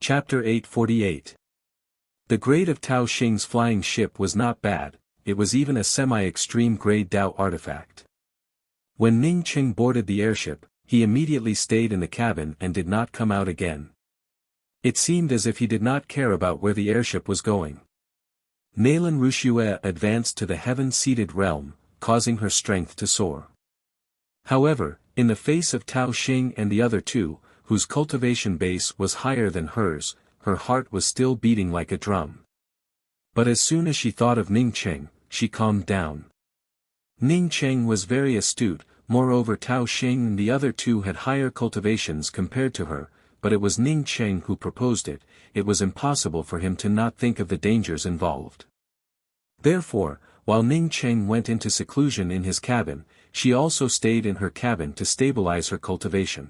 Chapter 848. The grade of Tao Xing's flying ship was not bad, it was even a semi-extreme grade Dao artifact. When Ning Qing boarded the airship, he immediately stayed in the cabin and did not come out again. It seemed as if he did not care about where the airship was going. Nalan Rushue advanced to the heaven-seated realm, causing her strength to soar. However, in the face of Tao Xing and the other two, whose cultivation base was higher than hers, her heart was still beating like a drum. But as soon as she thought of Ning Qing, she calmed down. Ning Qing was very astute, moreover Tao Xing and the other two had higher cultivations compared to her, but it was Ning Qing who proposed it, it was impossible for him to not think of the dangers involved. Therefore, while Ning Qing went into seclusion in his cabin, she also stayed in her cabin to stabilize her cultivation.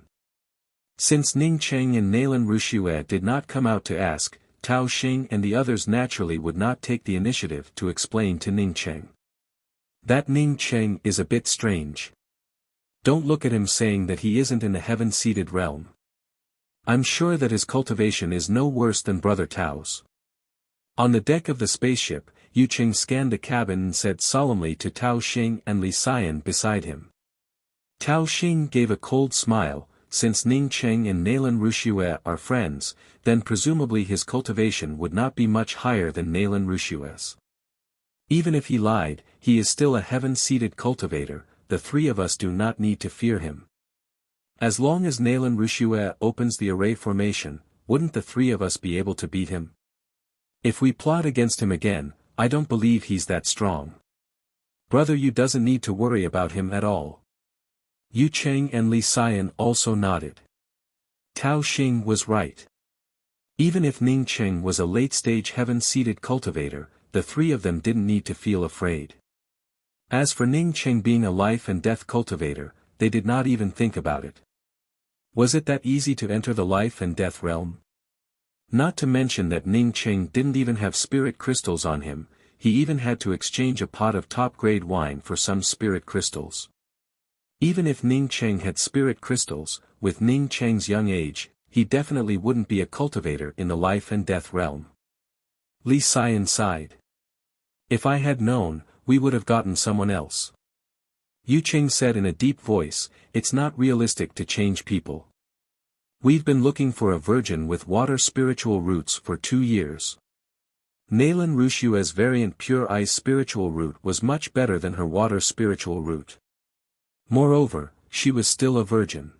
Since Ning Qing and Nalan Rushue did not come out to ask, Tao Xing and the others naturally would not take the initiative to explain to Ning Qing. That Ning Qing is a bit strange. Don't look at him saying that he isn't in the heaven-seated realm. I'm sure that his cultivation is no worse than Brother Tao's. On the deck of the spaceship, Yu Qing scanned the cabin and said solemnly to Tao Xing and Li Xian beside him. Tao Xing gave a cold smile. Since Ning Qing and Nalan Rushue are friends, then presumably his cultivation would not be much higher than Nalan Rushue's. Even if he lied, he is still a heaven-seated cultivator, the three of us do not need to fear him. As long as Nalan Rushue opens the array formation, wouldn't the three of us be able to beat him? If we plot against him again, I don't believe he's that strong. Brother Yu doesn't need to worry about him at all. Yu Qing and Li Xian also nodded. Tao Xing was right. Even if Ning Qing was a late-stage heaven-seated cultivator, the three of them didn't need to feel afraid. As for Ning Qing being a life-and-death cultivator, they did not even think about it. Was it that easy to enter the life-and-death realm? Not to mention that Ning Qing didn't even have spirit crystals on him, he even had to exchange a pot of top-grade wine for some spirit crystals. Even if Ning Qing had spirit crystals, with Ning Qing's young age, he definitely wouldn't be a cultivator in the life-and-death realm. Li Xian sighed. If I had known, we would have gotten someone else. Yu Qing said in a deep voice, it's not realistic to change people. We've been looking for a virgin with water spiritual roots for 2 years. Nalan Rushue's variant pure ice spiritual root was much better than her water spiritual root. Moreover, she was still a virgin.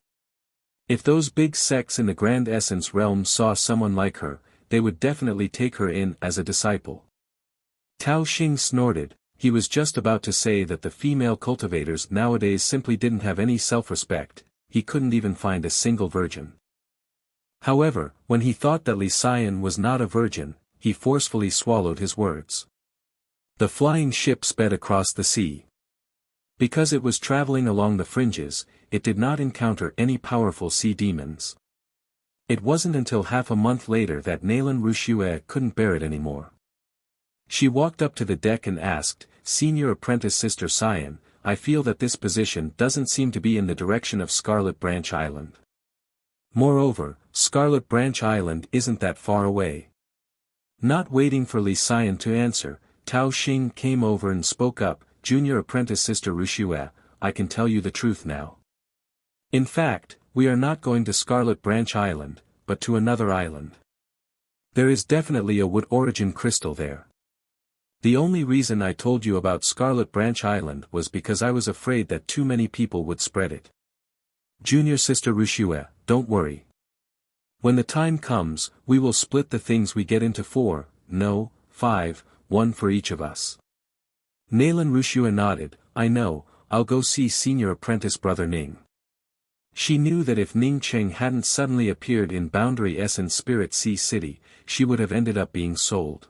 If those big sects in the Grand Essence realm saw someone like her, they would definitely take her in as a disciple. Tao Xing snorted, he was just about to say that the female cultivators nowadays simply didn't have any self-respect, he couldn't even find a single virgin. However, when he thought that Li Xian was not a virgin, he forcefully swallowed his words. The flying ship sped across the sea. Because it was traveling along the fringes, it did not encounter any powerful sea demons. It wasn't until half a month later that Nalan Rushue couldn't bear it anymore. She walked up to the deck and asked, Senior Apprentice Sister Xian, I feel that this position doesn't seem to be in the direction of Scarlet Branch Island. Moreover, Scarlet Branch Island isn't that far away. Not waiting for Li Xian to answer, Tao Xing came over and spoke up, Junior Apprentice Sister Rushue, I can tell you the truth now. In fact, we are not going to Scarlet Branch Island, but to another island. There is definitely a wood origin crystal there. The only reason I told you about Scarlet Branch Island was because I was afraid that too many people would spread it. Junior Sister Rushue, don't worry. When the time comes, we will split the things we get into 4, no, 5, 1 for each of us. Nalan Rushue nodded, I know, I'll go see Senior Apprentice Brother Ning. She knew that if Ning Qing hadn't suddenly appeared in Boundary Essence Spirit Sea City, she would have ended up being sold.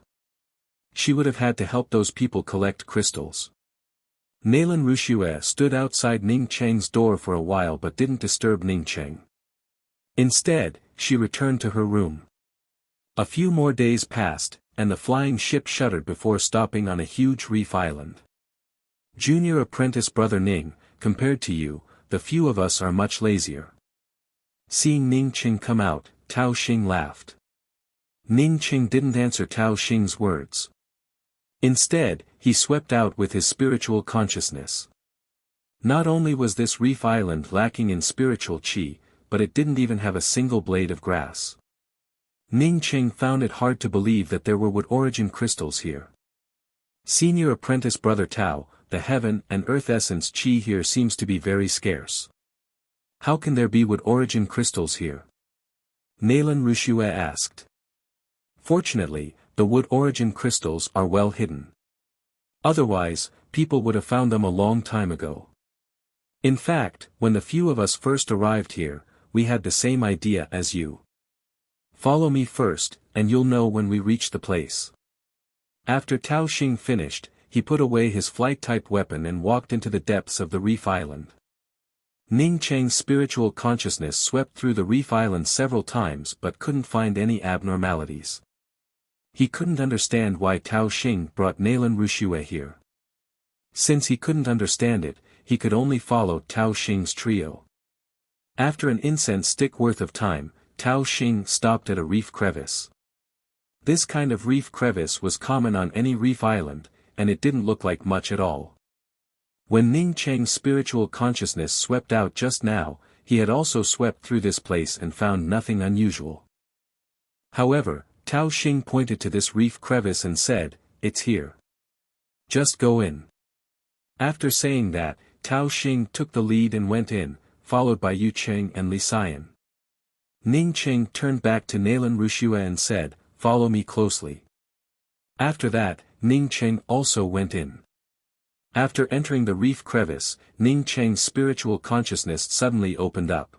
She would have had to help those people collect crystals. Nalan Rushue stood outside Ning Qing's door for a while but didn't disturb Ning Qing. Instead, she returned to her room. A few more days passed, and the flying ship shuddered before stopping on a huge reef island. Junior Apprentice Brother Ning, compared to you, the few of us are much lazier. Seeing Ning Qing come out, Tao Xing laughed. Ning Qing didn't answer Tao Xing's words. Instead, he swept out with his spiritual consciousness. Not only was this reef island lacking in spiritual qi, but it didn't even have a single blade of grass. Ning Qing found it hard to believe that there were wood origin crystals here. Senior apprentice Brother Tao, the heaven and earth essence qi here seems to be very scarce. How can there be wood origin crystals here? Nalan Rushue asked. Fortunately, the wood origin crystals are well hidden. Otherwise, people would have found them a long time ago. In fact, when the few of us first arrived here, we had the same idea as you. Follow me first, and you'll know when we reach the place. After Tao Xing finished, he put away his flight-type weapon and walked into the depths of the reef island. Ning Cheng's spiritual consciousness swept through the reef island several times but couldn't find any abnormalities. He couldn't understand why Tao Xing brought Nalan Rushue here. Since he couldn't understand it, he could only follow Tao Xing's trio. After an incense stick worth of time, Tao Xing stopped at a reef crevice. This kind of reef crevice was common on any reef island, and it didn't look like much at all. When Ning Cheng's spiritual consciousness swept out just now, he had also swept through this place and found nothing unusual. However, Tao Xing pointed to this reef crevice and said, "It's here. Just go in." After saying that, Tao Xing took the lead and went in, followed by Yu Cheng and Li Xian. Ning Cheng turned back to Nalan Rushue and said, "Follow me closely." After that, Ning Cheng also went in. After entering the reef crevice, Ning Cheng's spiritual consciousness suddenly opened up.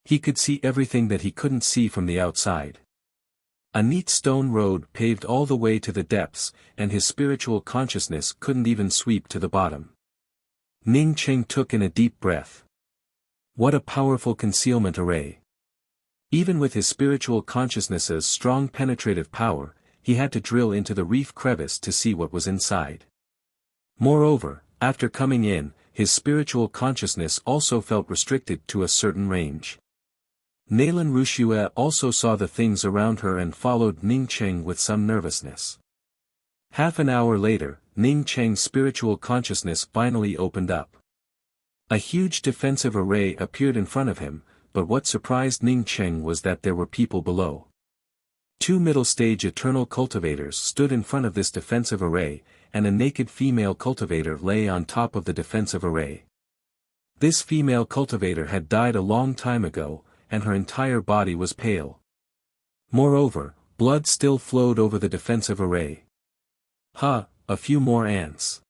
He could see everything that he couldn't see from the outside. A neat stone road paved all the way to the depths, and his spiritual consciousness couldn't even sweep to the bottom. Ning Cheng took in a deep breath. What a powerful concealment array. Even with his spiritual consciousness's strong penetrative power, he had to drill into the reef crevice to see what was inside. Moreover, after coming in, his spiritual consciousness also felt restricted to a certain range. Nalan Rushue also saw the things around her and followed Ning Cheng with some nervousness. Half an hour later, Ning Cheng's spiritual consciousness finally opened up. A huge defensive array appeared in front of him, but what surprised Ning Cheng was that there were people below. Two middle-stage eternal cultivators stood in front of this defensive array, and a naked female cultivator lay on top of the defensive array. This female cultivator had died a long time ago, and her entire body was pale. Moreover, blood still flowed over the defensive array. A few more ants.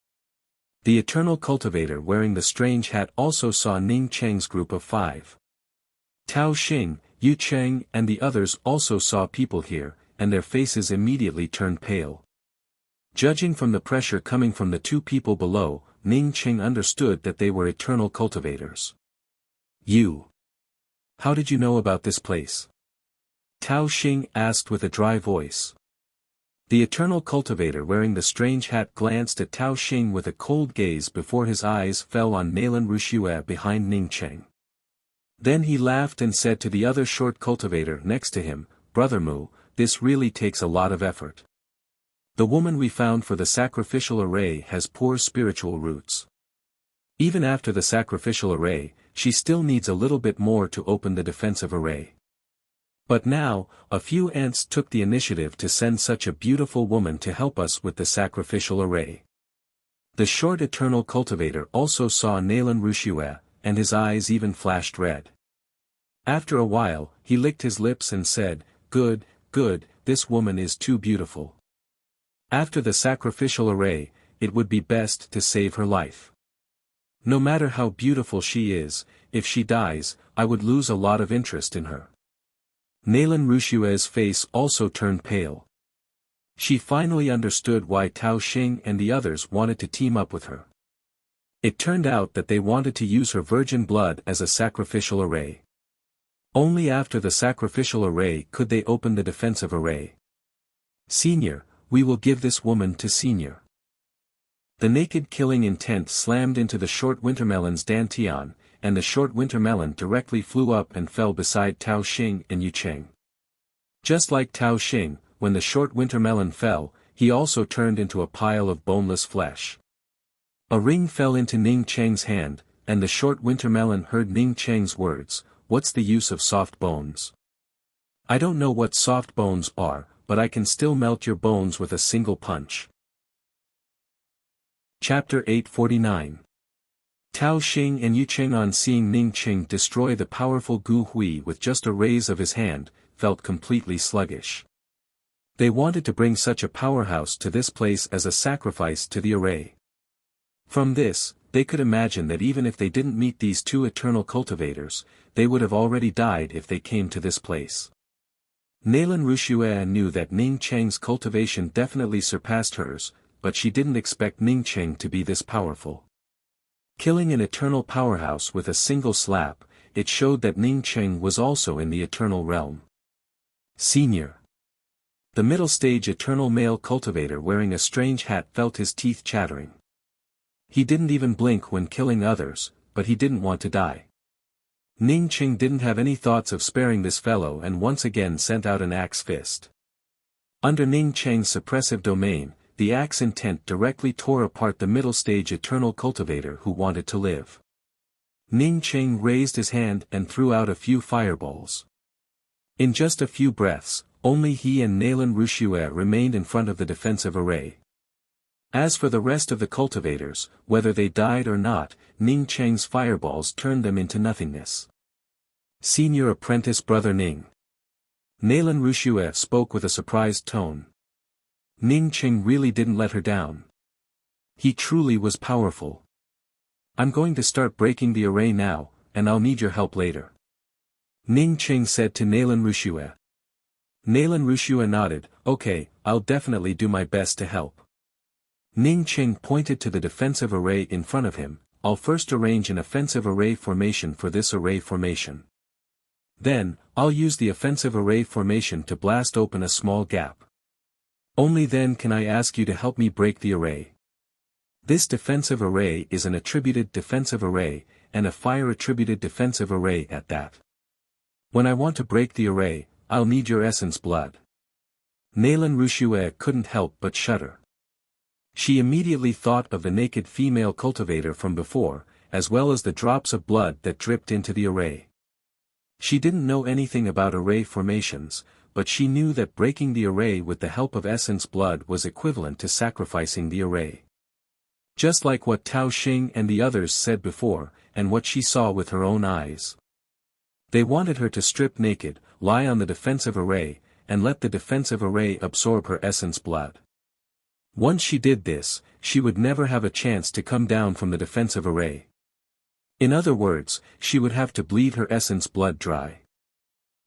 The eternal cultivator wearing the strange hat also saw Ning Cheng's group of 5. Tao Xing, Yu Cheng and the others also saw people here, and their faces immediately turned pale. Judging from the pressure coming from the two people below, Ning Cheng understood that they were eternal cultivators. "You. How did you know about this place?" Tao Xing asked with a dry voice. The eternal cultivator wearing the strange hat glanced at Tao Xing with a cold gaze before his eyes fell on Nalan Rushue behind Ning Cheng. Then he laughed and said to the other short cultivator next to him, "Brother Mu, this really takes a lot of effort. The woman we found for the sacrificial array has poor spiritual roots. Even after the sacrificial array, she still needs a little bit more to open the defensive array. But now, a few ants took the initiative to send such a beautiful woman to help us with the sacrificial array." The short eternal cultivator also saw Nalan Rushue, and his eyes even flashed red. After a while, he licked his lips and said, Good, this woman is too beautiful. After the sacrificial array, it would be best to save her life. No matter how beautiful she is, if she dies, I would lose a lot of interest in her." Nalan Rushue's face also turned pale. She finally understood why Tao Xing and the others wanted to team up with her. It turned out that they wanted to use her virgin blood as a sacrificial array. Only after the sacrificial array could they open the defensive array. "Senior, we will give this woman to Senior." The naked killing intent slammed into the short wintermelon's dantian, and the short wintermelon directly flew up and fell beside Tao Xing and Yu Cheng. Just like Tao Xing, when the short winter melon fell, he also turned into a pile of boneless flesh. A ring fell into Ning Cheng's hand, and the short winter melon heard Ning Cheng's words, "What's the use of soft bones? I don't know what soft bones are, but I can still melt your bones with a single punch." Chapter 849. Tao Xing and Yu Cheng, on seeing Ning Cheng destroy the powerful Gu Hui with just a raise of his hand, felt completely sluggish. They wanted to bring such a powerhouse to this place as a sacrifice to the array. From this, they could imagine that even if they didn't meet these two eternal cultivators, they would have already died if they came to this place. Naylan Rushue knew that Ning Cheng's cultivation definitely surpassed hers, but she didn't expect Ning Cheng to be this powerful. Killing an eternal powerhouse with a single slap, it showed that Ning Cheng was also in the eternal realm. Senior. The middle stage eternal male cultivator wearing a strange hat felt his teeth chattering. He didn't even blink when killing others, but he didn't want to die. Ning Cheng didn't have any thoughts of sparing this fellow and once again sent out an axe fist. Under Ning Cheng's suppressive domain, the axe intent directly tore apart the middle stage eternal cultivator who wanted to live. Ning Cheng raised his hand and threw out a few fireballs. In just a few breaths, only he and Naylan Rushue remained in front of the defensive array. As for the rest of the cultivators, whether they died or not, Ning Cheng's fireballs turned them into nothingness. Senior apprentice brother Ning. Naylan Rushue spoke with a surprised tone. Ning Cheng really didn't let her down. He truly was powerful. "I'm going to start breaking the array now, and I'll need your help later," Ning Cheng said to Naylan Rushue. Naylan Rushue nodded, "Okay, I'll definitely do my best to help." Ning Cheng pointed to the defensive array in front of him. "I'll first arrange an offensive array formation for this array formation. Then, I'll use the offensive array formation to blast open a small gap. Only then can I ask you to help me break the array. This defensive array is an attributed defensive array, and a fire attributed defensive array at that. When I want to break the array, I'll need your essence blood." Naylan Rushue couldn't help but shudder. She immediately thought of the naked female cultivator from before, as well as the drops of blood that dripped into the array. She didn't know anything about array formations, but she knew that breaking the array with the help of essence blood was equivalent to sacrificing the array. Just like what Tao Xing and the others said before, and what she saw with her own eyes. They wanted her to strip naked, lie on the defensive array, and let the defensive array absorb her essence blood. Once she did this, she would never have a chance to come down from the defensive array. In other words, she would have to bleed her essence blood dry.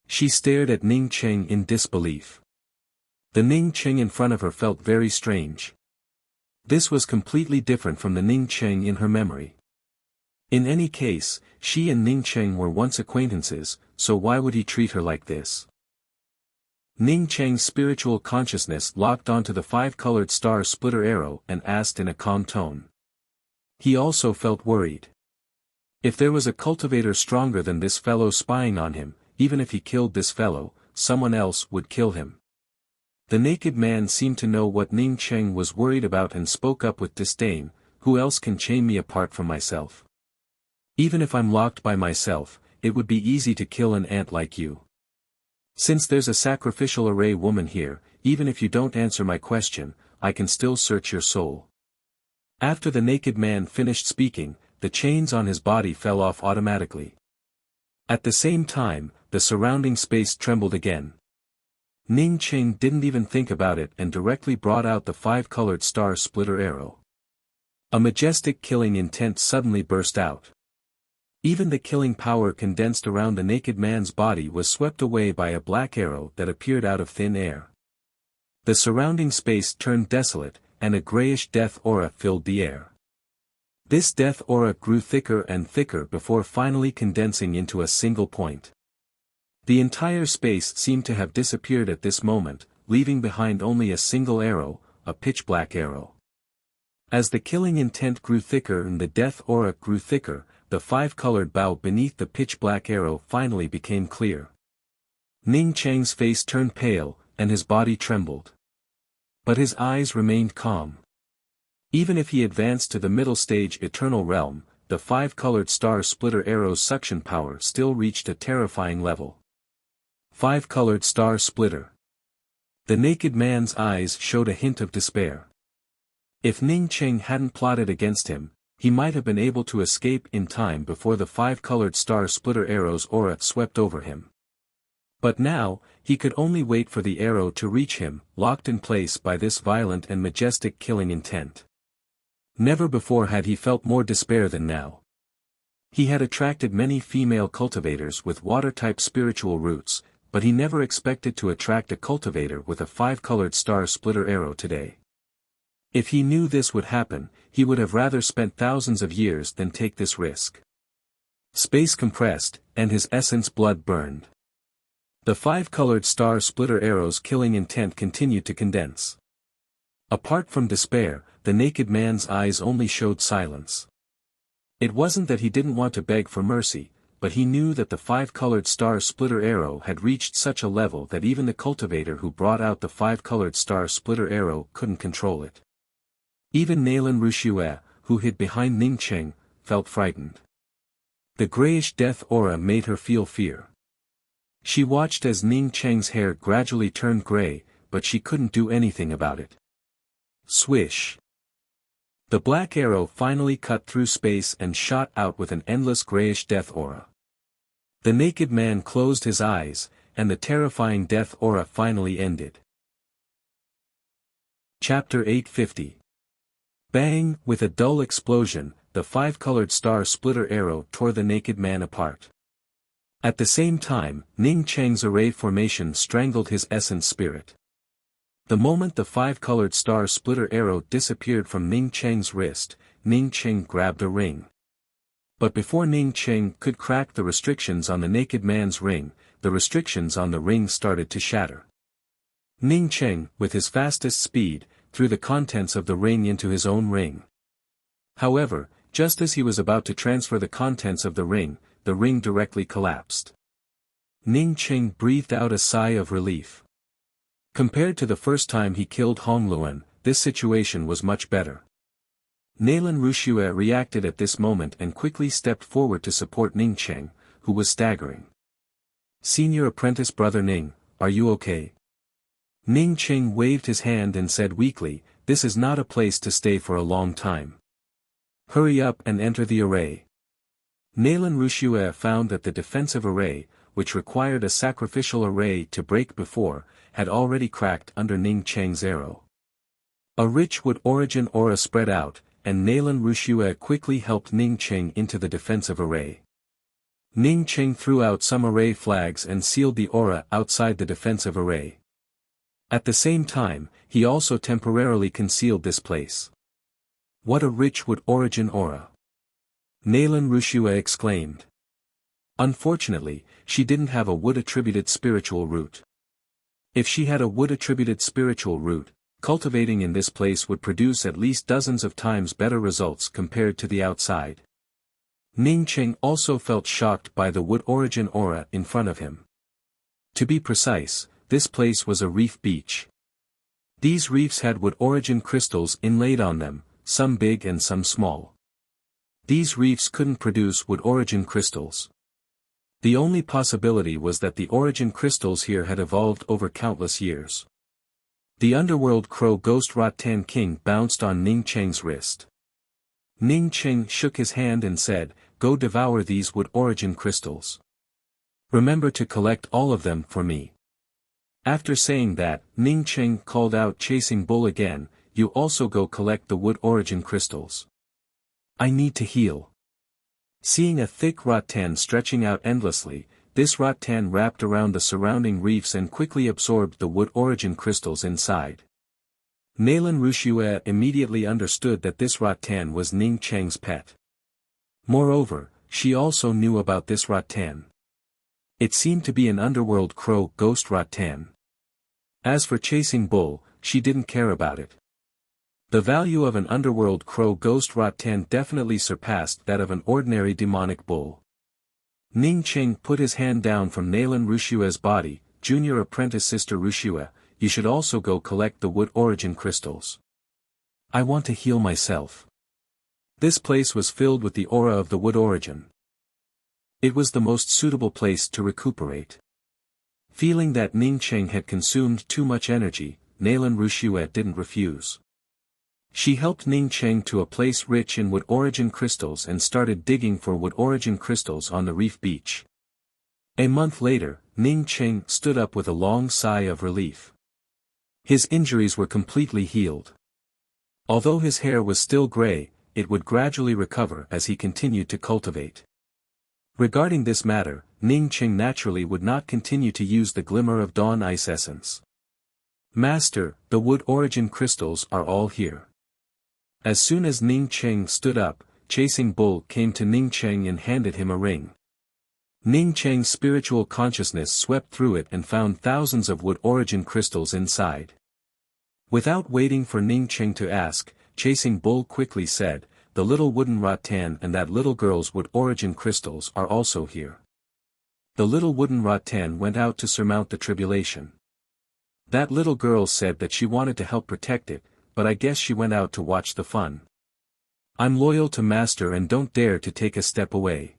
She stared at Ning Cheng in disbelief. The Ning Cheng in front of her felt very strange. This was completely different from the Ning Cheng in her memory. In any case, she and Ning Cheng were once acquaintances, so why would he treat her like this? Ning Cheng's spiritual consciousness locked onto the five-colored star splitter arrow and asked in a calm tone. He also felt worried. If there was a cultivator stronger than this fellow spying on him, even if he killed this fellow, someone else would kill him. The naked man seemed to know what Ning Cheng was worried about and spoke up with disdain, "Who else can chain me apart from myself? Even if I'm locked by myself, it would be easy to kill an ant like you. Since there's a sacrificial array woman here, even if you don't answer my question, I can still search your soul." After the naked man finished speaking, the chains on his body fell off automatically. At the same time, the surrounding space trembled again. Ning Cheng didn't even think about it and directly brought out the five-colored star splitter arrow. A majestic killing intent suddenly burst out. Even the killing power condensed around the naked man's body was swept away by a black arrow that appeared out of thin air. The surrounding space turned desolate, and a grayish death aura filled the air. This death aura grew thicker and thicker before finally condensing into a single point. The entire space seemed to have disappeared at this moment, leaving behind only a single arrow, a pitch-black arrow. As the killing intent grew thicker and the death aura grew thicker, the five-colored bow beneath the pitch-black arrow finally became clear. Ning Cheng's face turned pale, and his body trembled. But his eyes remained calm. Even if he advanced to the middle stage Eternal Realm, the five-colored star splitter arrow's suction power still reached a terrifying level. Five-colored star splitter. The naked man's eyes showed a hint of despair. If Ning Cheng hadn't plotted against him, he might have been able to escape in time before the five-colored star splitter arrow's aura swept over him. But now, he could only wait for the arrow to reach him, locked in place by this violent and majestic killing intent. Never before had he felt more despair than now. He had attracted many female cultivators with water-type spiritual roots, but he never expected to attract a cultivator with a five-colored star splitter arrow today. If he knew this would happen, he would have rather spent thousands of years than take this risk. Space compressed, and his essence blood burned. The five-colored star splitter arrow's killing intent continued to condense. Apart from despair, the naked man's eyes only showed silence. It wasn't that he didn't want to beg for mercy, but he knew that the five-colored star splitter arrow had reached such a level that even the cultivator who brought out the five-colored star splitter arrow couldn't control it. Even Nailan Rushue, who hid behind Ning Cheng, felt frightened. The grayish death aura made her feel fear. She watched as Ning Cheng's hair gradually turned gray, but she couldn't do anything about it. Swish. The black arrow finally cut through space and shot out with an endless grayish death aura. The naked man closed his eyes, and the terrifying death aura finally ended. Chapter 850. Bang! With a dull explosion, the five-colored star splitter arrow tore the naked man apart. At the same time, Ning Cheng's array formation strangled his essence spirit. The moment the five-colored star splitter arrow disappeared from Ning Cheng's wrist, Ning Cheng grabbed a ring. But before Ning Cheng could crack the restrictions on the naked man's ring, the restrictions on the ring started to shatter. Ning Cheng, with his fastest speed, threw the contents of the ring into his own ring. However, just as he was about to transfer the contents of the ring directly collapsed. Ning Cheng breathed out a sigh of relief. Compared to the first time he killed Hong Luan, this situation was much better. Nailan Rushue reacted at this moment and quickly stepped forward to support Ning Cheng, who was staggering. "Senior apprentice brother Ning, are you okay?" Ning Cheng waved his hand and said weakly, "This is not a place to stay for a long time. Hurry up and enter the array." Nailan Rushue found that the defensive array, which required a sacrificial array to break before, had already cracked under Ning Cheng's arrow. A rich wood origin aura spread out, and Nailan Rushue quickly helped Ning Cheng into the defensive array. Ning Cheng threw out some array flags and sealed the aura outside the defensive array. At the same time, he also temporarily concealed this place. "What a rich wood origin aura!" Nailan Rushue exclaimed. Unfortunately, she didn't have a wood-attributed spiritual root. If she had a wood-attributed spiritual root, cultivating in this place would produce at least dozens of times better results compared to the outside. Ning Cheng also felt shocked by the wood origin aura in front of him. To be precise, this place was a reef beach. These reefs had wood origin crystals inlaid on them, some big and some small. These reefs couldn't produce wood origin crystals. The only possibility was that the origin crystals here had evolved over countless years. The underworld crow ghost Rattan King bounced on Ning Cheng's wrist. Ning Cheng shook his hand and said, "Go devour these wood origin crystals. Remember to collect all of them for me." After saying that, Ning Cheng called out Chasing Bull again, "You also go collect the wood origin crystals. I need to heal." Seeing a thick rattan stretching out endlessly, this rattan wrapped around the surrounding reefs and quickly absorbed the wood origin crystals inside. Nailan Rushue immediately understood that this rattan was Ning Cheng's pet. Moreover, she also knew about this rattan. It seemed to be an underworld crow ghost rattan. As for Chasing Bull, she didn't care about it. The value of an underworld crow ghost rattan definitely surpassed that of an ordinary demonic bull. Ning Cheng put his hand down from Nailan Rushue's body, Junior Apprentice Sister Wuxia, you should also go collect the wood origin crystals. I want to heal myself. This place was filled with the aura of the wood origin. It was the most suitable place to recuperate. Feeling that Ning Cheng had consumed too much energy, Nalan Wuxia didn't refuse. She helped Ning Cheng to a place rich in wood origin crystals and started digging for wood origin crystals on the reef beach. A month later, Ning Cheng stood up with a long sigh of relief. His injuries were completely healed. Although his hair was still gray, it would gradually recover as he continued to cultivate. Regarding this matter, Ning Cheng naturally would not continue to use the Glimmer of Dawn ice essence. Master, the wood origin crystals are all here. As soon as Ning Cheng stood up, Chasing Bull came to Ning Cheng and handed him a ring. Ning Cheng's spiritual consciousness swept through it and found thousands of wood origin crystals inside. Without waiting for Ning Cheng to ask, Chasing Bull quickly said, "The little wooden rattan and that little girl's wood origin crystals are also here." The little wooden rattan went out to surmount the tribulation. That little girl said that she wanted to help protect it, but I guess she went out to watch the fun. I'm loyal to Master and don't dare to take a step away.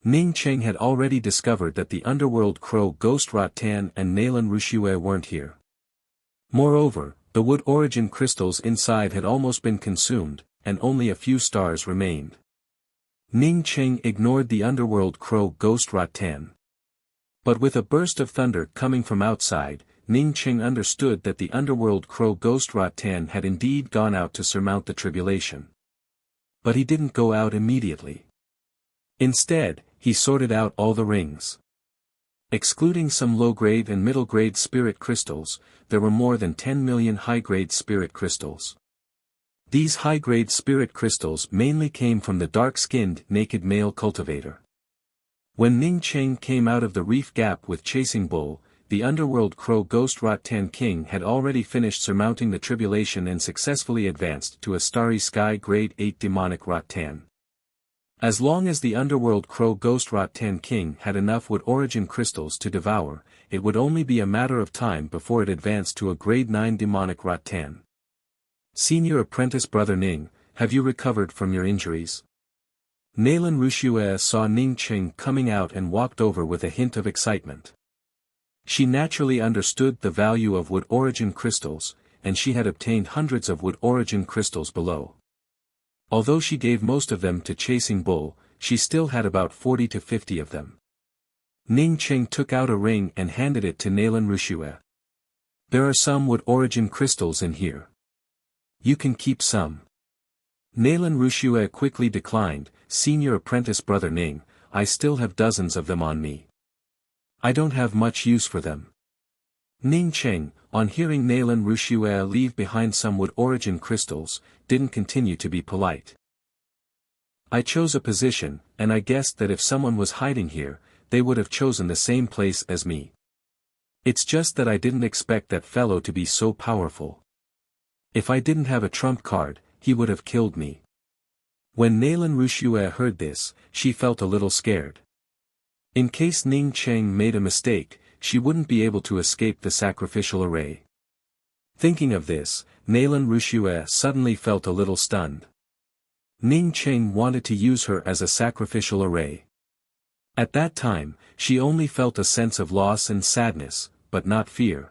Ning Cheng had already discovered that the underworld crow ghost rattan and Nalan Wuxia weren't here. Moreover, the wood origin crystals inside had almost been consumed, and only a few stars remained. Ning Cheng ignored the underworld crow ghost rattan. But with a burst of thunder coming from outside, Ning Cheng understood that the underworld crow ghost rattan had indeed gone out to surmount the tribulation. But he didn't go out immediately. Instead, he sorted out all the rings. Excluding some low-grade and middle-grade spirit crystals, there were more than 10 million high-grade spirit crystals. These high-grade spirit crystals mainly came from the dark-skinned naked male cultivator. When Ning Cheng came out of the reef gap with Chasing Bull, the underworld crow ghost rattan king had already finished surmounting the tribulation and successfully advanced to a starry sky grade 8 demonic rattan. As long as the underworld crow ghost rattan king had enough wood origin crystals to devour, it would only be a matter of time before it advanced to a grade 9 demonic rattan. Senior Apprentice Brother Ning, have you recovered from your injuries? Nalan Wuxia saw Ning Cheng coming out and walked over with a hint of excitement. She naturally understood the value of wood origin crystals, and she had obtained hundreds of wood origin crystals below. Although she gave most of them to Chasing Bull, she still had about 40 to 50 of them. Ning Cheng took out a ring and handed it to Nalan Wuxia. There are some wood origin crystals in here. You can keep some. Nalan Wuxia quickly declined, Senior Apprentice Brother Ning, I still have dozens of them on me. I don't have much use for them. Ning Cheng, on hearing Nalan Wuxia leave behind some wood origin crystals, didn't continue to be polite. I chose a position, and I guessed that if someone was hiding here, they would have chosen the same place as me. It's just that I didn't expect that fellow to be so powerful. If I didn't have a trump card, he would have killed me. When Nalan Wuxia heard this, she felt a little scared. In case Ning Cheng made a mistake, she wouldn't be able to escape the sacrificial array. Thinking of this, Nalan Wuxia suddenly felt a little stunned. Ning Cheng wanted to use her as a sacrificial array. At that time, she only felt a sense of loss and sadness, but not fear.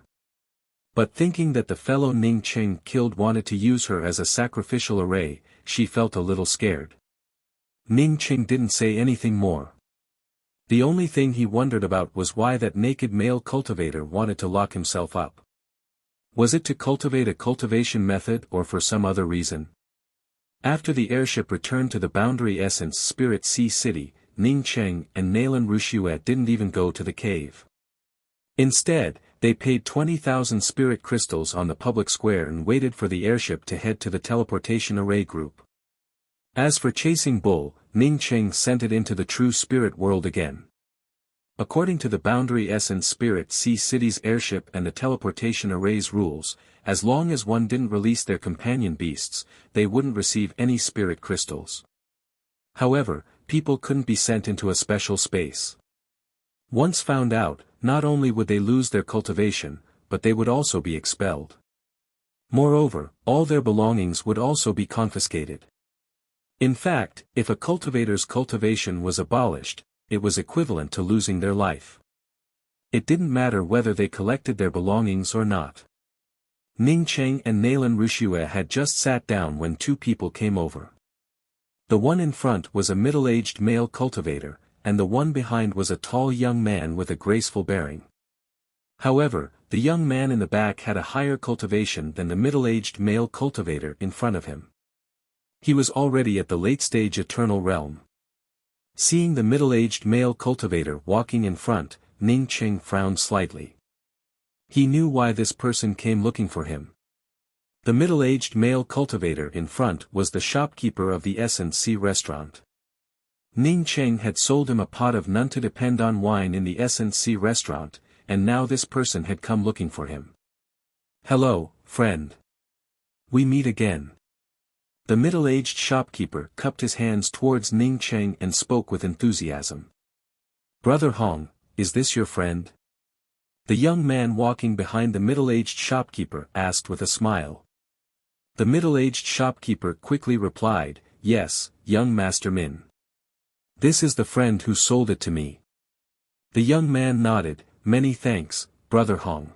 But thinking that the fellow Ning Cheng killed wanted to use her as a sacrificial array, she felt a little scared. Ning Cheng didn't say anything more. The only thing he wondered about was why that naked male cultivator wanted to lock himself up. Was it to cultivate a cultivation method or for some other reason? After the airship returned to the Boundary Essence Spirit Sea City, Ning Cheng and Nalan Wuxia didn't even go to the cave. Instead, they paid 20,000 spirit crystals on the public square and waited for the airship to head to the teleportation array group. As for Chasing Bull, Ning Cheng sent it into the true spirit world again. According to the Boundary Essence Spirit Sea City's airship and the teleportation array's rules, as long as one didn't release their companion beasts, they wouldn't receive any spirit crystals. However, people couldn't be sent into a special space. Once found out, not only would they lose their cultivation, but they would also be expelled. Moreover, all their belongings would also be confiscated. In fact, if a cultivator's cultivation was abolished, it was equivalent to losing their life. It didn't matter whether they collected their belongings or not. Ning Cheng and Nalan Rushue had just sat down when two people came over. The one in front was a middle-aged male cultivator, and the one behind was a tall young man with a graceful bearing. However, the young man in the back had a higher cultivation than the middle-aged male cultivator in front of him. He was already at the late-stage eternal realm. Seeing the middle-aged male cultivator walking in front, Ning Cheng frowned slightly. He knew why this person came looking for him. The middle-aged male cultivator in front was the shopkeeper of the S&C restaurant. Ning Cheng had sold him a pot of none to depend on wine in the S&C restaurant, and now this person had come looking for him. "Hello, friend. We meet again." The middle-aged shopkeeper cupped his hands towards Ning Cheng and spoke with enthusiasm. "Brother Hong, is this your friend?" The young man walking behind the middle-aged shopkeeper asked with a smile. The middle-aged shopkeeper quickly replied, "Yes, young Master Min. This is the friend who sold it to me." The young man nodded, "Many thanks, Brother Hong.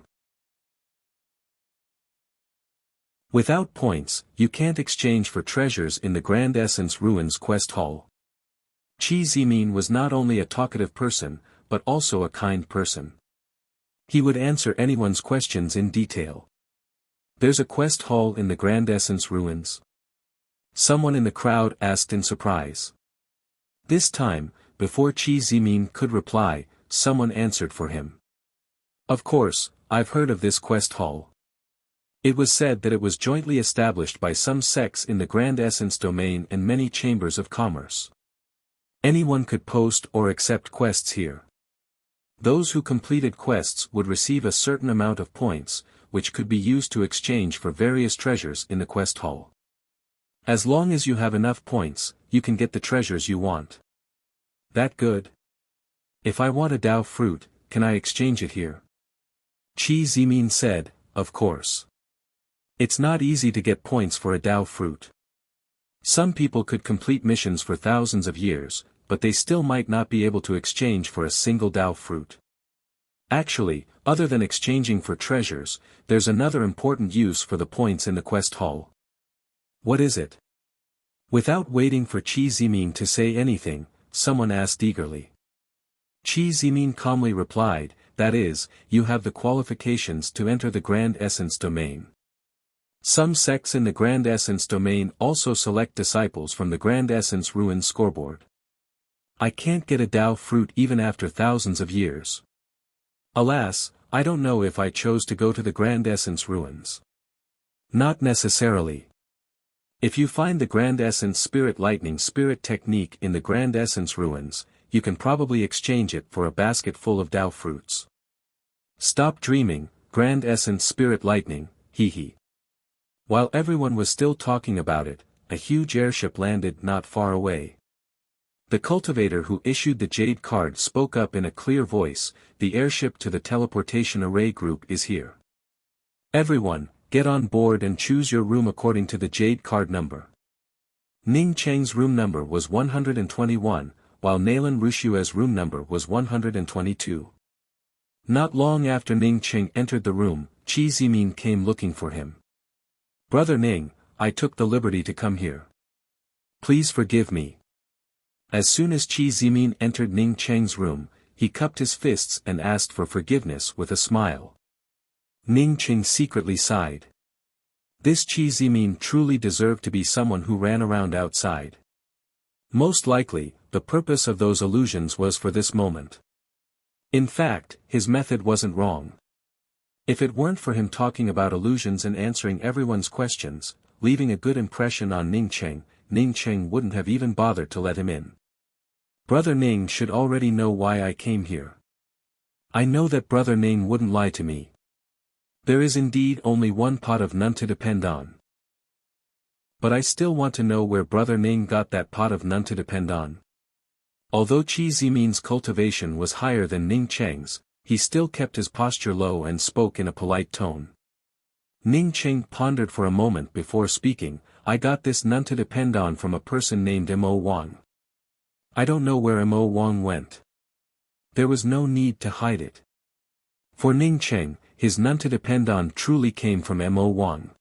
Without points, you can't exchange for treasures in the Grand Essence Ruins Quest Hall." Qi Zimin was not only a talkative person, but also a kind person. He would answer anyone's questions in detail. "There's a quest hall in the Grand Essence Ruins?" Someone in the crowd asked in surprise. This time, before Qi Zimin could reply, someone answered for him. "Of course, I've heard of this quest hall. It was said that it was jointly established by some sects in the Grand Essence domain and many chambers of commerce. Anyone could post or accept quests here. Those who completed quests would receive a certain amount of points, which could be used to exchange for various treasures in the quest hall. As long as you have enough points, you can get the treasures you want." "That good? If I want a Dao fruit, can I exchange it here?" Qi Zimin said, "Of course. It's not easy to get points for a Dao fruit. Some people could complete missions for thousands of years, but they still might not be able to exchange for a single Dao fruit. Actually, other than exchanging for treasures, there's another important use for the points in the quest hall." "What is it?" Without waiting for Qi Zimin to say anything, someone asked eagerly. Qi Zimin calmly replied, "That is, you have the qualifications to enter the Grand Essence domain. Some sects in the Grand Essence domain also select disciples from the Grand Essence Ruins scoreboard. I can't get a Dao fruit even after thousands of years. Alas, I don't know if I chose to go to the Grand Essence Ruins." "Not necessarily. If you find the Grand Essence Spirit Lightning Spirit Technique in the Grand Essence Ruins, you can probably exchange it for a basket full of Dao fruits." "Stop dreaming, Grand Essence Spirit Lightning, hee." While everyone was still talking about it, a huge airship landed not far away. The cultivator who issued the Jade card spoke up in a clear voice, "The airship to the teleportation array group is here. Everyone, get on board and choose your room according to the Jade card number." Ning Cheng's room number was 121, while Nalan Rushue's room number was 122. Not long after Ning Cheng entered the room, Qi Zimin came looking for him. "Brother Ning, I took the liberty to come here. Please forgive me." As soon as Qi Zimin entered Ning Cheng's room, he cupped his fists and asked for forgiveness with a smile. Ning Cheng secretly sighed. This Qi Zimin truly deserved to be someone who ran around outside. Most likely, the purpose of those illusions was for this moment. In fact, his method wasn't wrong. If it weren't for him talking about illusions and answering everyone's questions, leaving a good impression on Ning Cheng wouldn't have even bothered to let him in. Brother Ning should already know why I came here. I know that Brother Ning wouldn't lie to me. There is indeed only one pot of none to depend on. But I still want to know where Brother Ning got that pot of none to depend on. Although Qi Zimin's cultivation was higher than Ning Cheng's, he still kept his posture low and spoke in a polite tone. Ning Cheng pondered for a moment before speaking. I got this none to depend on from a person named Mo Wang. I don't know where Mo Wang went. There was no need to hide it. For Ning Cheng, his none to depend on truly came from Mo Wang.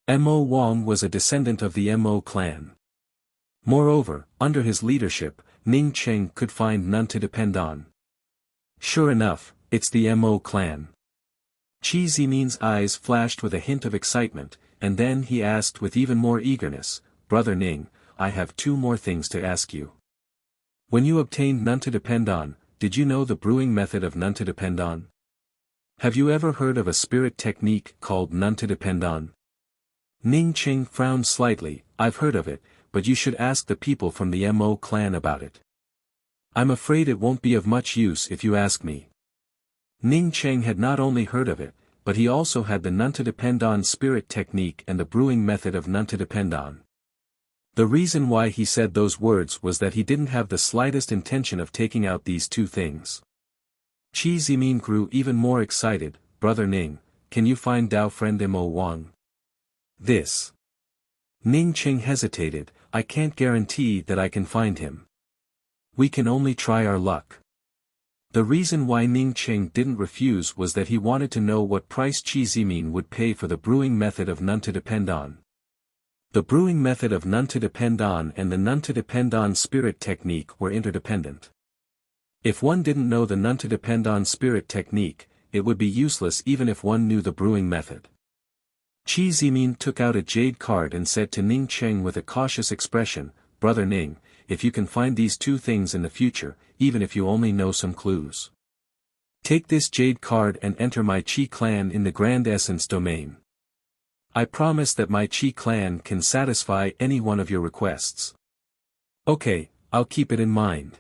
Mo Wang was a descendant of the Mo clan. Moreover, under his leadership, Ning Cheng could find none to depend on. Sure enough, it's the Mo clan. Qi Zimin's eyes flashed with a hint of excitement, and then he asked with even more eagerness, Brother Ning, I have two more things to ask you. When you obtained none to depend on, did you know the brewing method of none to depend on? Have you ever heard of a spirit technique called none to depend on? Ning Cheng frowned slightly. I've heard of it, but you should ask the people from the Mo clan about it. I'm afraid it won't be of much use if you ask me. Ning Cheng had not only heard of it, but he also had the none to depend on spirit technique and the brewing method of none to depend on. The reason why he said those words was that he didn't have the slightest intention of taking out these two things. Qi Zimin grew even more excited. Brother Ning, can you find Dao friend Mo Wang? This. Ning Cheng hesitated. I can't guarantee that I can find him. We can only try our luck. The reason why Ning Cheng didn't refuse was that he wanted to know what price Qi Zimin would pay for the brewing method of none to depend on. The brewing method of none to depend on and the none to depend on spirit technique were interdependent. If one didn't know the none to depend on spirit technique, it would be useless even if one knew the brewing method. Qi Zimin took out a jade card and said to Ning Cheng with a cautious expression, Brother Ning, if you can find these two things in the future, even if you only know some clues. Take this jade card and enter my Qi clan in the Grand Essence domain. I promise that my Qi clan can satisfy any one of your requests. Okay, I'll keep it in mind.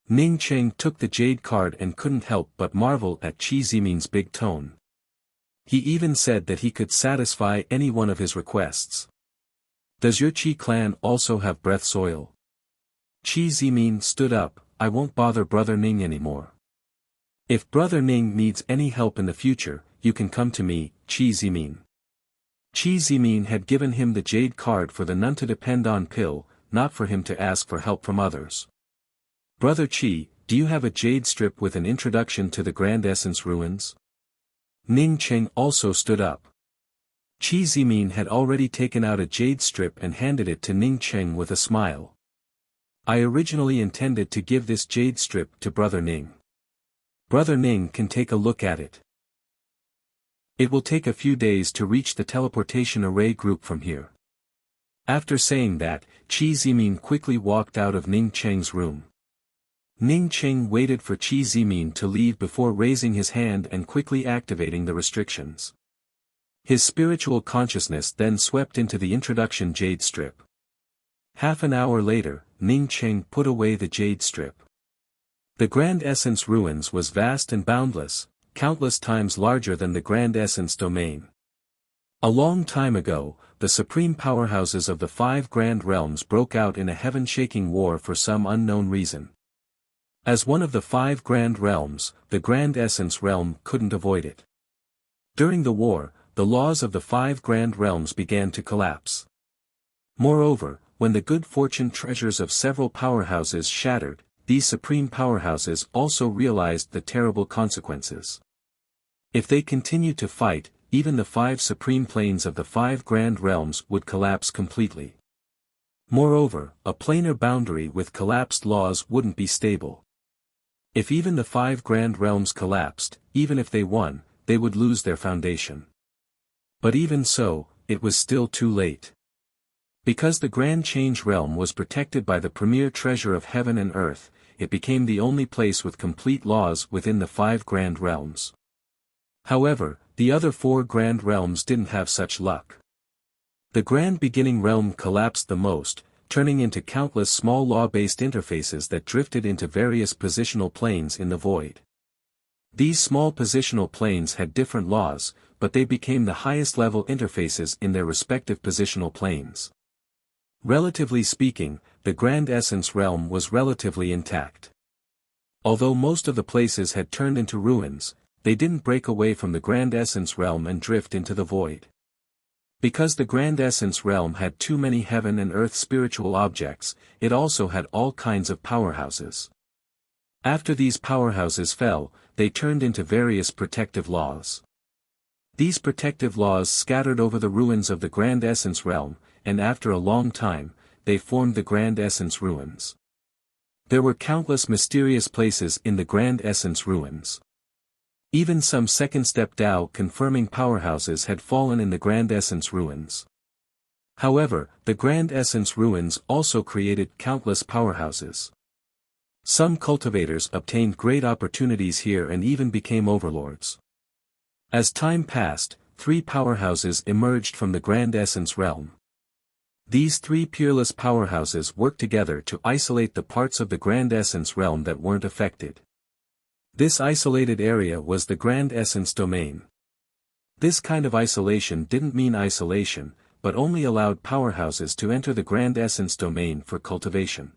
Ning Cheng took the jade card and couldn't help but marvel at Qi Zimin's big tone. He even said that he could satisfy any one of his requests. Does your Qi clan also have breath soil? Qi Zimin stood up. I won't bother Brother Ning anymore. If Brother Ning needs any help in the future, you can come to me, Qi Zimin. Qi Zimin had given him the jade card for the none to depend on pill, not for him to ask for help from others. Brother Qi, do you have a jade strip with an introduction to the Grand Essence ruins? Ning Cheng also stood up. Qi Zimin had already taken out a jade strip and handed it to Ning Cheng with a smile. I originally intended to give this jade strip to Brother Ning. Brother Ning can take a look at it. It will take a few days to reach the teleportation array group from here. After saying that, Qi Zimin quickly walked out of Ning Cheng's room. Ning Cheng waited for Qi Zimin to leave before raising his hand and quickly activating the restrictions. His spiritual consciousness then swept into the introduction jade strip. Half an hour later, Ning Cheng put away the jade strip. The Grand Essence ruins was vast and boundless, countless times larger than the Grand Essence domain. A long time ago, the supreme powerhouses of the 5 Grand Realms broke out in a heaven-shaking war for some unknown reason. As one of the 5 Grand Realms, the Grand Essence realm couldn't avoid it. During the war, the laws of the 5 Grand Realms began to collapse. Moreover, when the good fortune treasures of several powerhouses shattered, these supreme powerhouses also realized the terrible consequences. If they continued to fight, even the 5 supreme planes of the 5 Grand Realms would collapse completely. Moreover, a planar boundary with collapsed laws wouldn't be stable. If even the 5 Grand Realms collapsed, even if they won, they would lose their foundation. But even so, it was still too late. Because the Grand Change Realm was protected by the premier treasure of heaven and earth, it became the only place with complete laws within the 5 Grand Realms. However, the other 4 Grand Realms didn't have such luck. The Grand Beginning Realm collapsed the most, turning into countless small law-based interfaces that drifted into various positional planes in the void. These small positional planes had different laws, but they became the highest-level interfaces in their respective positional planes. Relatively speaking, the Grand Essence Realm was relatively intact. Although most of the places had turned into ruins, they didn't break away from the Grand Essence Realm and drift into the void. Because the Grand Essence Realm had too many heaven and earth spiritual objects, it also had all kinds of powerhouses. After these powerhouses fell, they turned into various protective laws. These protective laws scattered over the ruins of the Grand Essence Realm, and after a long time, they formed the Grand Essence Ruins. There were countless mysterious places in the Grand Essence Ruins. Even some second-step Tao confirming powerhouses had fallen in the Grand Essence Ruins. However, the Grand Essence Ruins also created countless powerhouses. Some cultivators obtained great opportunities here and even became overlords. As time passed, 3 powerhouses emerged from the Grand Essence Realm. These 3 peerless powerhouses worked together to isolate the parts of the Grand Essence Realm that weren't affected. This isolated area was the Grand Essence Domain. This kind of isolation didn't mean isolation, but only allowed powerhouses to enter the Grand Essence Domain for cultivation.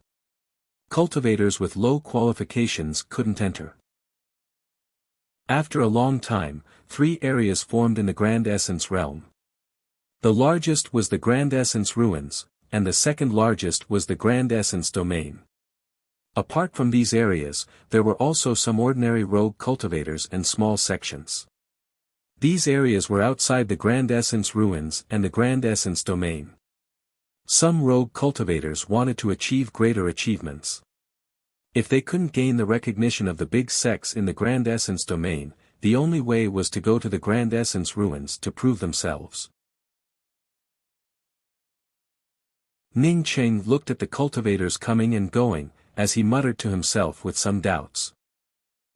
Cultivators with low qualifications couldn't enter. After a long time, 3 areas formed in the Grand Essence Realm. The largest was the Grand Essence Ruins, and the second largest was the Grand Essence Domain. Apart from these areas, there were also some ordinary rogue cultivators and small sections. These areas were outside the Grand Essence Ruins and the Grand Essence Domain. Some rogue cultivators wanted to achieve greater achievements. If they couldn't gain the recognition of the big sects in the Grand Essence Domain, the only way was to go to the Grand Essence Ruins to prove themselves. Ning Cheng looked at the cultivators coming and going, as he muttered to himself with some doubts.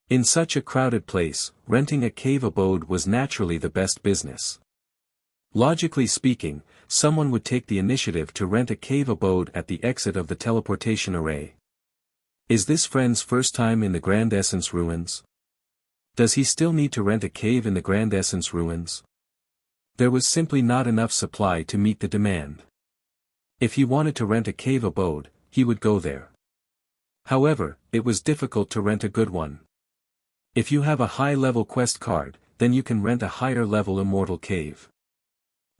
In such a crowded place, renting a cave abode was naturally the best business. Logically speaking, someone would take the initiative to rent a cave abode at the exit of the teleportation array. Is this friend's first time in the Grand Essence Ruins? Does he still need to rent a cave in the Grand Essence Ruins? There was simply not enough supply to meet the demand. If he wanted to rent a cave abode, he would go there. However, it was difficult to rent a good one. If you have a high-level quest card, then you can rent a higher-level immortal cave.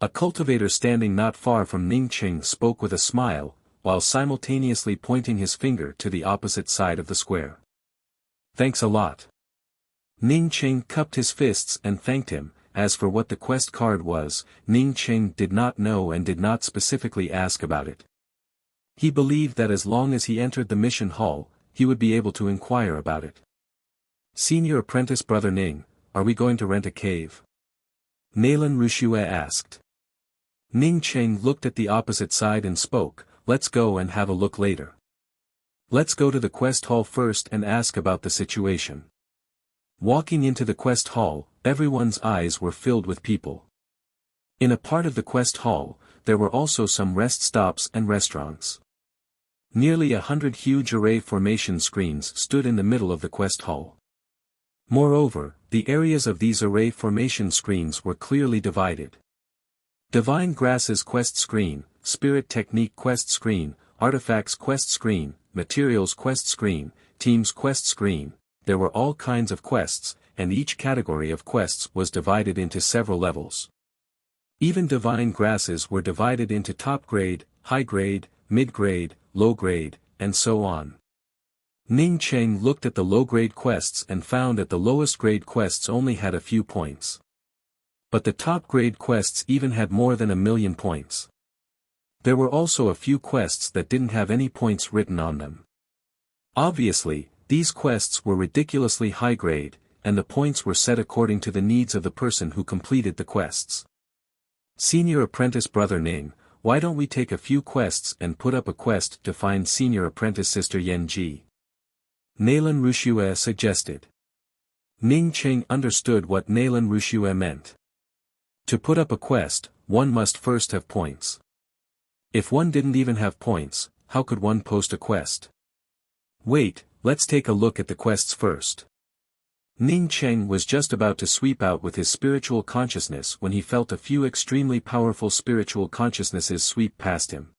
A cultivator standing not far from Ning Cheng spoke with a smile, while simultaneously pointing his finger to the opposite side of the square. Thanks a lot. Ning Cheng cupped his fists and thanked him. As for what the quest card was, Ning Cheng did not know and did not specifically ask about it. He believed that as long as he entered the mission hall, he would be able to inquire about it. Senior apprentice Brother Ning, are we going to rent a cave? Nalan Rushue asked. Ning Cheng looked at the opposite side and spoke, let's go and have a look later. Let's go to the quest hall first and ask about the situation. Walking into the quest hall, everyone's eyes were filled with people. In a part of the quest hall, there were also some rest stops and restaurants. Nearly 100 huge array formation screens stood in the middle of the quest hall. Moreover, the areas of these array formation screens were clearly divided. Divine Grasses quest screen, Spirit Technique quest screen, Artifacts quest screen, Materials quest screen, Teams quest screen. There were all kinds of quests, and each category of quests was divided into several levels. Even Divine Grasses were divided into top grade, high grade, mid grade, low grade, and so on. Ning Cheng looked at the low grade quests and found that the lowest grade quests only had a few points. But the top grade quests even had more than 1,000,000 points. There were also a few quests that didn't have any points written on them. Obviously, these quests were ridiculously high grade, and the points were set according to the needs of the person who completed the quests. Senior apprentice Brother Ning, why don't we take a few quests and put up a quest to find Senior apprentice Sister Yen Ji? Nalan Rushue suggested. Ning Cheng understood what Nalan Rushue meant. To put up a quest, one must first have points. If one didn't even have points, how could one post a quest? Wait, let's take a look at the quests first. Ning Cheng was just about to sweep out with his spiritual consciousness when he felt a few extremely powerful spiritual consciousnesses sweep past him.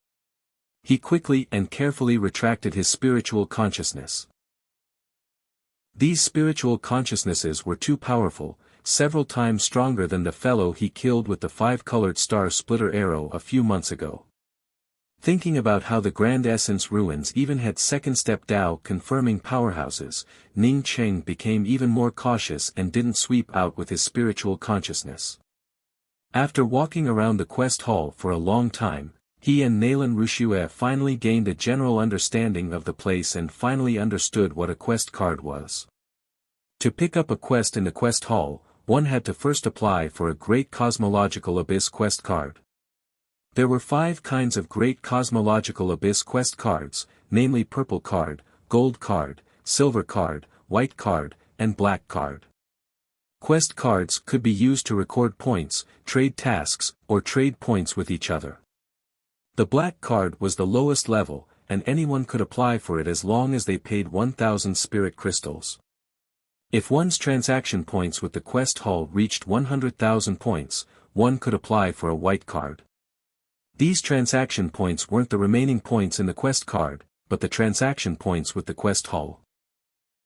He quickly and carefully retracted his spiritual consciousness. These spiritual consciousnesses were too powerful, several times stronger than the fellow he killed with the 5-colored star splitter arrow a few months ago. Thinking about how the Grand Essence ruins even had second-step Tao confirming powerhouses, Ning Cheng became even more cautious and didn't sweep out with his spiritual consciousness. After walking around the quest hall for a long time, he and Nalan Rushue finally gained a general understanding of the place and finally understood what a quest card was. To pick up a quest in the quest hall, one had to first apply for a Great Cosmological Abyss quest card. There were 5 kinds of Great Cosmological Abyss quest cards, namely purple card, gold card, silver card, white card, and black card. Quest cards could be used to record points, trade tasks, or trade points with each other. The black card was the lowest level, and anyone could apply for it as long as they paid 1,000 spirit crystals. If one's transaction points with the quest hall reached 100,000 points, one could apply for a white card. These transaction points weren't the remaining points in the quest card, but the transaction points with the quest hall.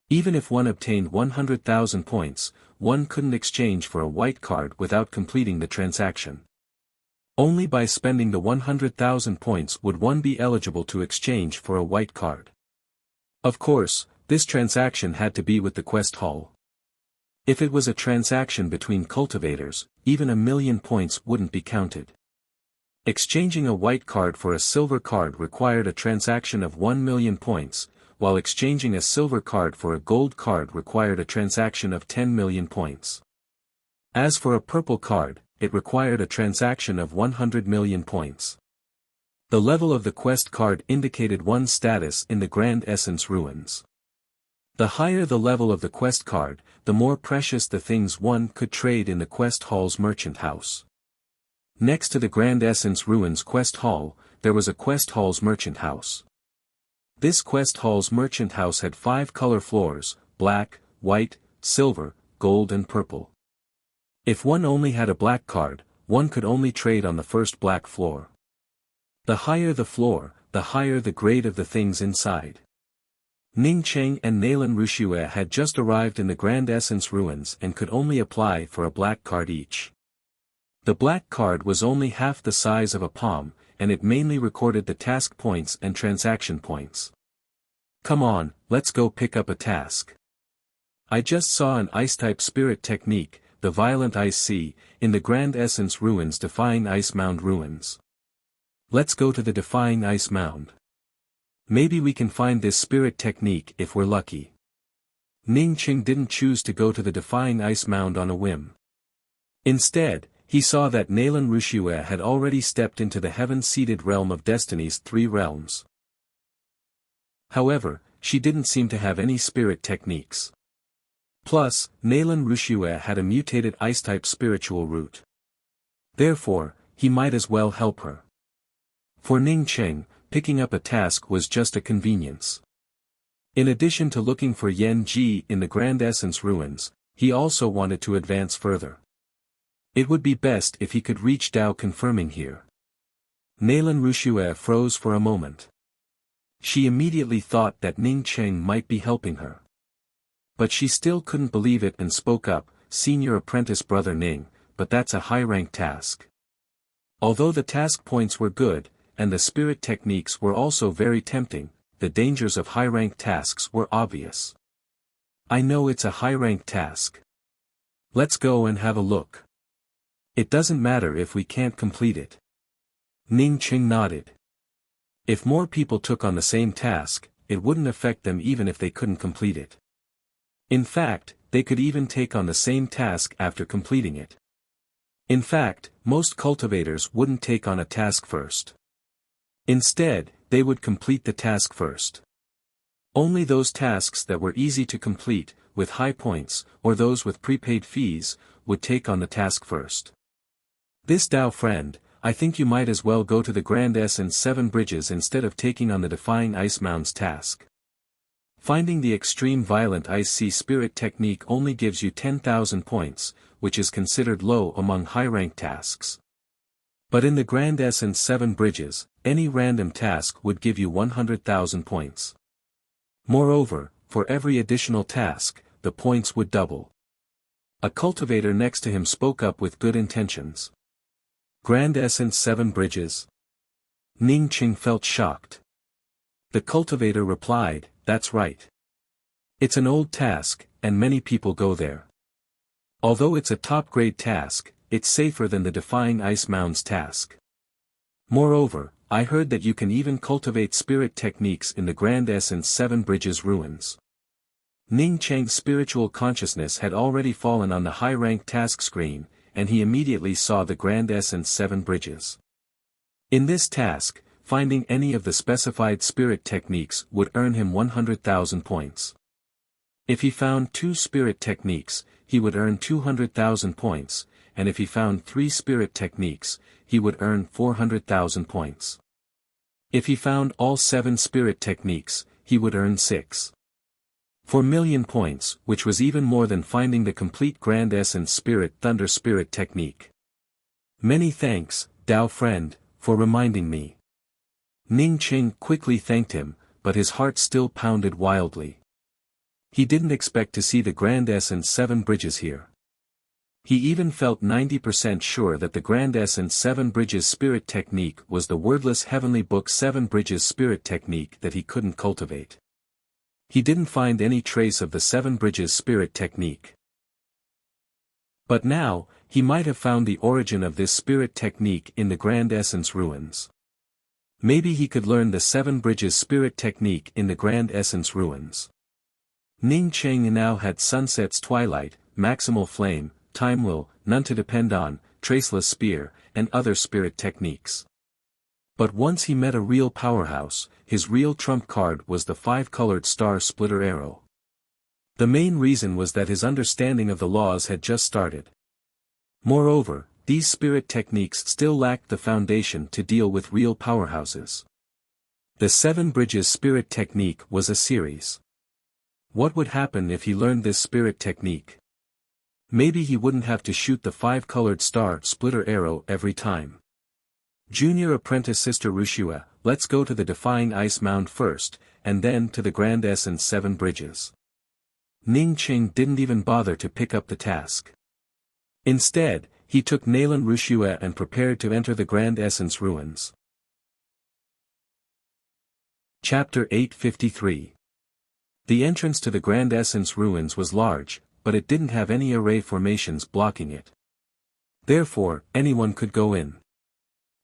Even if one obtained 100,000 points, one couldn't exchange for a white card without completing the transaction. Only by spending the 100,000 points would one be eligible to exchange for a white card. Of course, this transaction had to be with the quest hall. If it was a transaction between cultivators, even 1,000,000 points wouldn't be counted. Exchanging a white card for a silver card required a transaction of 1,000,000 points, while exchanging a silver card for a gold card required a transaction of 10,000,000 points. As for a purple card, it required a transaction of 100,000,000 points. The level of the quest card indicated one's status in the Grand Essence ruins. The higher the level of the quest card, the more precious the things one could trade in the quest hall's merchant house. Next to the Grand Essence ruins quest hall, there was a quest hall's merchant house. This quest hall's merchant house had 5 color floors, black, white, silver, gold and purple. If one only had a black card, one could only trade on the first black floor. The higher the floor, the higher the grade of the things inside. Ning Cheng and Nalan Rushue had just arrived in the Grand Essence ruins and could only apply for a black card each. The black card was only half the size of a palm, and it mainly recorded the task points and transaction points. Come on, let's go pick up a task. I just saw an ice-type spirit technique, the Violent Ice Sea, in the Grand Essence ruins Defying Ice Mound ruins. Let's go to the Defying Ice Mound. Maybe we can find this spirit technique if we're lucky. Ning Cheng didn't choose to go to the Defying Ice Mound on a whim. Instead, he saw that Nalan Rushue had already stepped into the heaven-seated realm of Destiny's 3 realms. However, she didn't seem to have any spirit techniques. Plus, Nalan Rushue had a mutated ice-type spiritual root. Therefore, he might as well help her. For Ning Cheng, picking up a task was just a convenience. In addition to looking for Yen Ji in the Grand Essence ruins, he also wanted to advance further. It would be best if he could reach Tao confirming here. Nalan Rushue froze for a moment. She immediately thought that Ning Cheng might be helping her. But she still couldn't believe it and spoke up, "Senior apprentice brother Ning, but that's a high-rank task." Although the task points were good, and the spirit techniques were also very tempting, the dangers of high-rank tasks were obvious. "I know it's a high-rank task. Let's go and have a look. It doesn't matter if we can't complete it." Ning Cheng nodded. If more people took on the same task, it wouldn't affect them even if they couldn't complete it. In fact, they could even take on the same task after completing it. In fact, most cultivators wouldn't take on a task first. Instead, they would complete the task first. Only those tasks that were easy to complete, with high points, or those with prepaid fees, would take on the task first. "This Tao friend, I think you might as well go to the Grand Essence 7 bridges instead of taking on the Defying Ice Mounds task. Finding the Extreme Violent Ice Sea Spirit technique only gives you 10,000 points, which is considered low among high-rank tasks. But in the Grand Essence 7 Bridges, any random task would give you 100,000 points. Moreover, for every additional task, the points would double. A cultivator next to him spoke up with good intentions. Grand Essence 7 Bridges? Ning Qing felt shocked. The cultivator replied, "That's right. It's an old task, and many people go there. Although it's a top-grade task, it's safer than the Defying Ice Mounds task. Moreover, I heard that you can even cultivate spirit techniques in the Grand Essence 7 Bridges ruins." Ning Cheng's spiritual consciousness had already fallen on the high-rank task screen, and he immediately saw the Grand Essence 7 Bridges. In this task, finding any of the specified spirit techniques would earn him 100,000 points. If he found 2 spirit techniques, he would earn 200,000 points, and if he found 3 spirit techniques, he would earn 400,000 points. If he found all 7 spirit techniques, he would earn 4,000,000 points, which was even more than finding the complete Grand Essence Spirit Thunder Spirit technique. "Many thanks, Dao friend, for reminding me." Ning Qing quickly thanked him, but his heart still pounded wildly. He didn't expect to see the Grand Essence 7 Bridges here. He even felt 90% sure that the Grand Essence 7 Bridges Spirit Technique was the wordless Heavenly Book 7 Bridges Spirit Technique that he couldn't cultivate. He didn't find any trace of the 7 Bridges Spirit Technique. But now, he might have found the origin of this Spirit Technique in the Grand Essence ruins. Maybe he could learn the 7 Bridges Spirit Technique in the Grand Essence ruins. Ning Cheng now had Sunset's Twilight, Maximal Flame, Time Will, None to Depend On, Traceless Spear, and other spirit techniques. But once he met a real powerhouse, his real trump card was the 5-colored Star Splitter Arrow. The main reason was that his understanding of the laws had just started. Moreover, these spirit techniques still lacked the foundation to deal with real powerhouses. The 7 Bridges Spirit Technique was a series. What would happen if he learned this spirit technique? Maybe he wouldn't have to shoot the 5-colored Star Splitter Arrow every time. Junior Apprentice Sister Wuxia, let's go to the Defying Ice Mound first, and then to the Grand Essence 7 Bridges. Ning Qing didn't even bother to pick up the task. Instead, he took Nalan Wuxia and prepared to enter the Grand Essence ruins. Chapter 853. The entrance to the Grand Essence ruins was large, but it didn't have any array formations blocking it. Therefore, anyone could go in.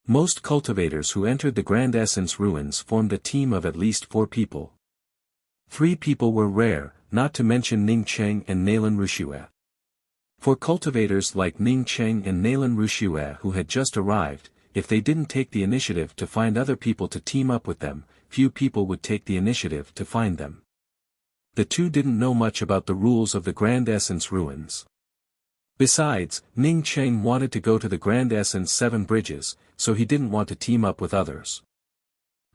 Most cultivators who entered the Grand Essence ruins formed a team of at least 4 people. 3 people were rare, not to mention Ning Cheng and Nalan Wuxia. For cultivators like Ning Cheng and Nalan Wuxia who had just arrived, if they didn't take the initiative to find other people to team up with them, few people would take the initiative to find them. The two didn't know much about the rules of the Grand Essence ruins. Besides, Ning Cheng wanted to go to the Grand Essence 7 Bridges, so he didn't want to team up with others.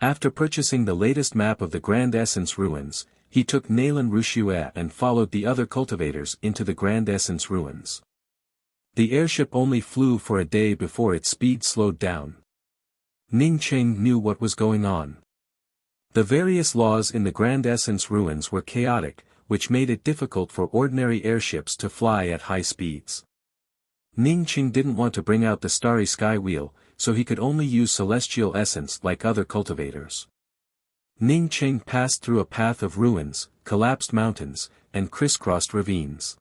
After purchasing the latest map of the Grand Essence ruins, he took Nalan Wuxia and followed the other cultivators into the Grand Essence ruins. The airship only flew for a day before its speed slowed down. Ning Cheng knew what was going on. The various laws in the Grand Essence ruins were chaotic, which made it difficult for ordinary airships to fly at high speeds. Ning Cheng didn't want to bring out the Starry Sky Wheel, so he could only use celestial essence like other cultivators. Ning Cheng passed through a path of ruins, collapsed mountains, and crisscrossed ravines.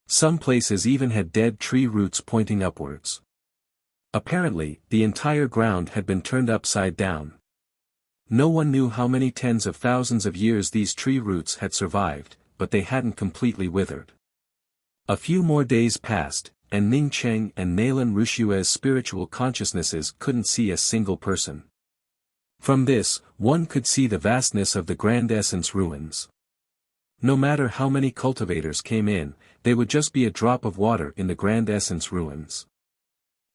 Some places even had dead tree roots pointing upwards. Apparently, the entire ground had been turned upside down. No one knew how many tens of thousands of years these tree roots had survived, but they hadn't completely withered. A few more days passed, and Ning Cheng and Nalan Wuxia's spiritual consciousnesses couldn't see a single person. From this, one could see the vastness of the Grand Essence ruins. No matter how many cultivators came in, they would just be a drop of water in the Grand Essence ruins.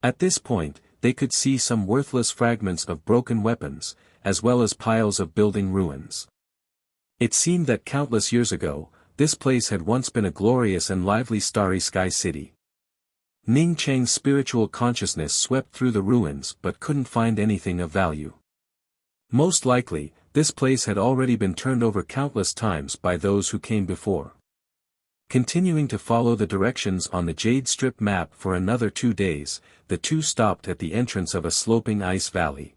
At this point, they could see some worthless fragments of broken weapons, as well as piles of building ruins. It seemed that countless years ago, this place had once been a glorious and lively starry sky city. Ning Cheng's spiritual consciousness swept through the ruins but couldn't find anything of value. Most likely, this place had already been turned over countless times by those who came before. Continuing to follow the directions on the jade strip map for another 2 days, the two stopped at the entrance of a sloping ice valley.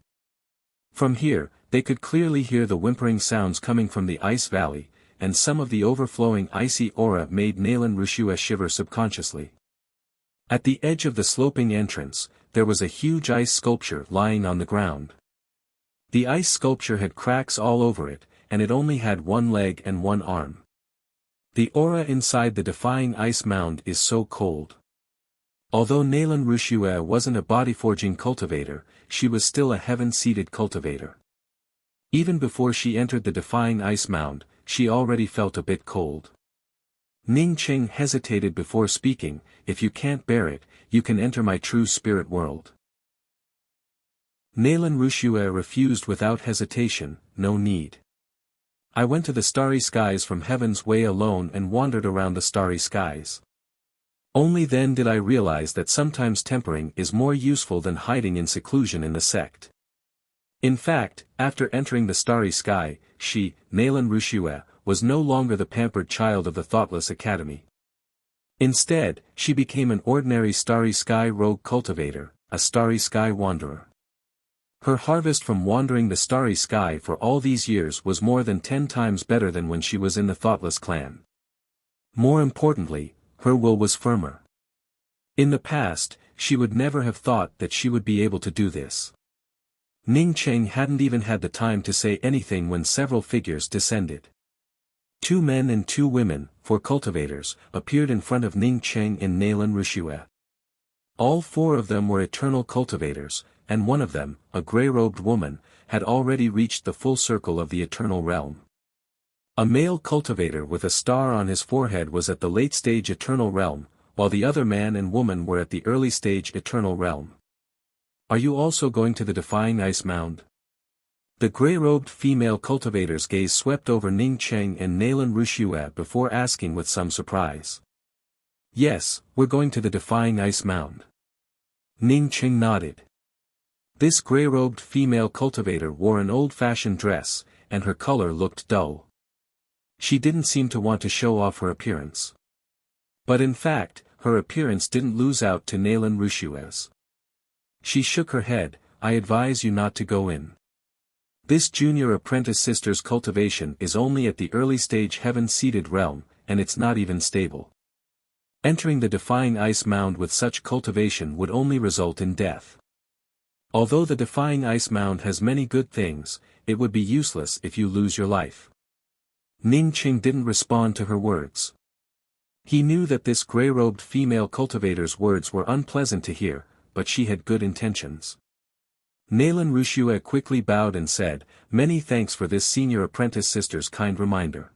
From here, they could clearly hear the whimpering sounds coming from the ice valley, and some of the overflowing icy aura made Nalan Rushua shiver subconsciously. At the edge of the sloping entrance, there was a huge ice sculpture lying on the ground. The ice sculpture had cracks all over it, and it only had one leg and one arm. The aura inside the defying ice mound is so cold. Although Nalan Rushua wasn't a body-forging cultivator, she was still a heaven-seated cultivator. Even before she entered the defying ice mound, she already felt a bit cold. Ning Cheng hesitated before speaking. If you can't bear it, you can enter my true spirit world. Nalan Rushua refused without hesitation. No need. I went to the starry skies from heaven's way alone and wandered around the starry skies. Only then did I realize that sometimes tempering is more useful than hiding in seclusion in the sect. In fact, after entering the starry sky, she, Nalan Rushua, was no longer the pampered child of the Thoughtless Academy. Instead, she became an ordinary starry sky rogue cultivator, a starry sky wanderer. Her harvest from wandering the starry sky for all these years was more than 10 times better than when she was in the Thoughtless clan. More importantly, her will was firmer. In the past, she would never have thought that she would be able to do this. Ning Cheng hadn't even had the time to say anything when several figures descended. 2 men and 2 women, 4 cultivators, appeared in front of Ning Cheng and Nalan Rushua. All 4 of them were eternal cultivators, and one of them, a grey-robed woman, had already reached the full circle of the eternal realm. A male cultivator with a star on his forehead was at the late-stage eternal realm, while the other man and woman were at the early-stage eternal realm. Are you also going to the defying ice mound? The grey-robed female cultivator's gaze swept over Ning Cheng and Nalan Rushua before asking with some surprise. Yes, we're going to the defying ice mound. Ning Cheng nodded. This grey-robed female cultivator wore an old-fashioned dress, and her color looked dull. She didn't seem to want to show off her appearance. But in fact, her appearance didn't lose out to Nalan Rushua's. She shook her head. I advise you not to go in. This junior apprentice sister's cultivation is only at the early-stage heaven-seated realm, and it's not even stable. Entering the defying ice mound with such cultivation would only result in death. Although the defying ice mound has many good things, it would be useless if you lose your life. Ning Cheng didn't respond to her words. He knew that this grey-robed female cultivator's words were unpleasant to hear, but she had good intentions. Nalan Rushua quickly bowed and said, "Many thanks for this senior apprentice sister's kind reminder."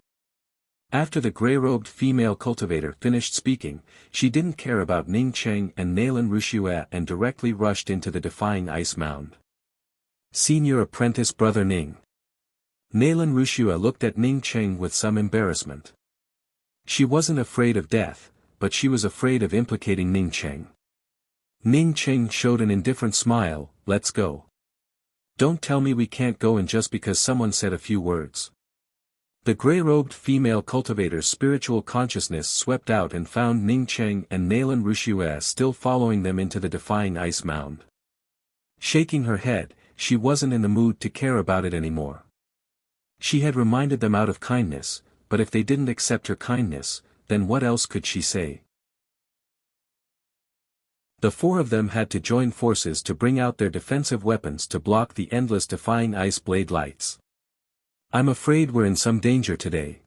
After the grey-robed female cultivator finished speaking, she didn't care about Ning Cheng and Nalan Rushua and directly rushed into the defying ice mound. Senior apprentice brother Ning. Nalan Rushua looked at Ning Cheng with some embarrassment. She wasn't afraid of death, but she was afraid of implicating Ning Cheng. Ning Cheng showed an indifferent smile. Let's go. Don't tell me we can't go in just because someone said a few words. The grey-robed female cultivator's spiritual consciousness swept out and found Ning Cheng and Nalan Rushua still following them into the defying ice mound. Shaking her head, she wasn't in the mood to care about it anymore. She had reminded them out of kindness, but if they didn't accept her kindness, then what else could she say? The 4 of them had to join forces to bring out their defensive weapons to block the endless defying ice blade lights. I'm afraid we're in some danger today.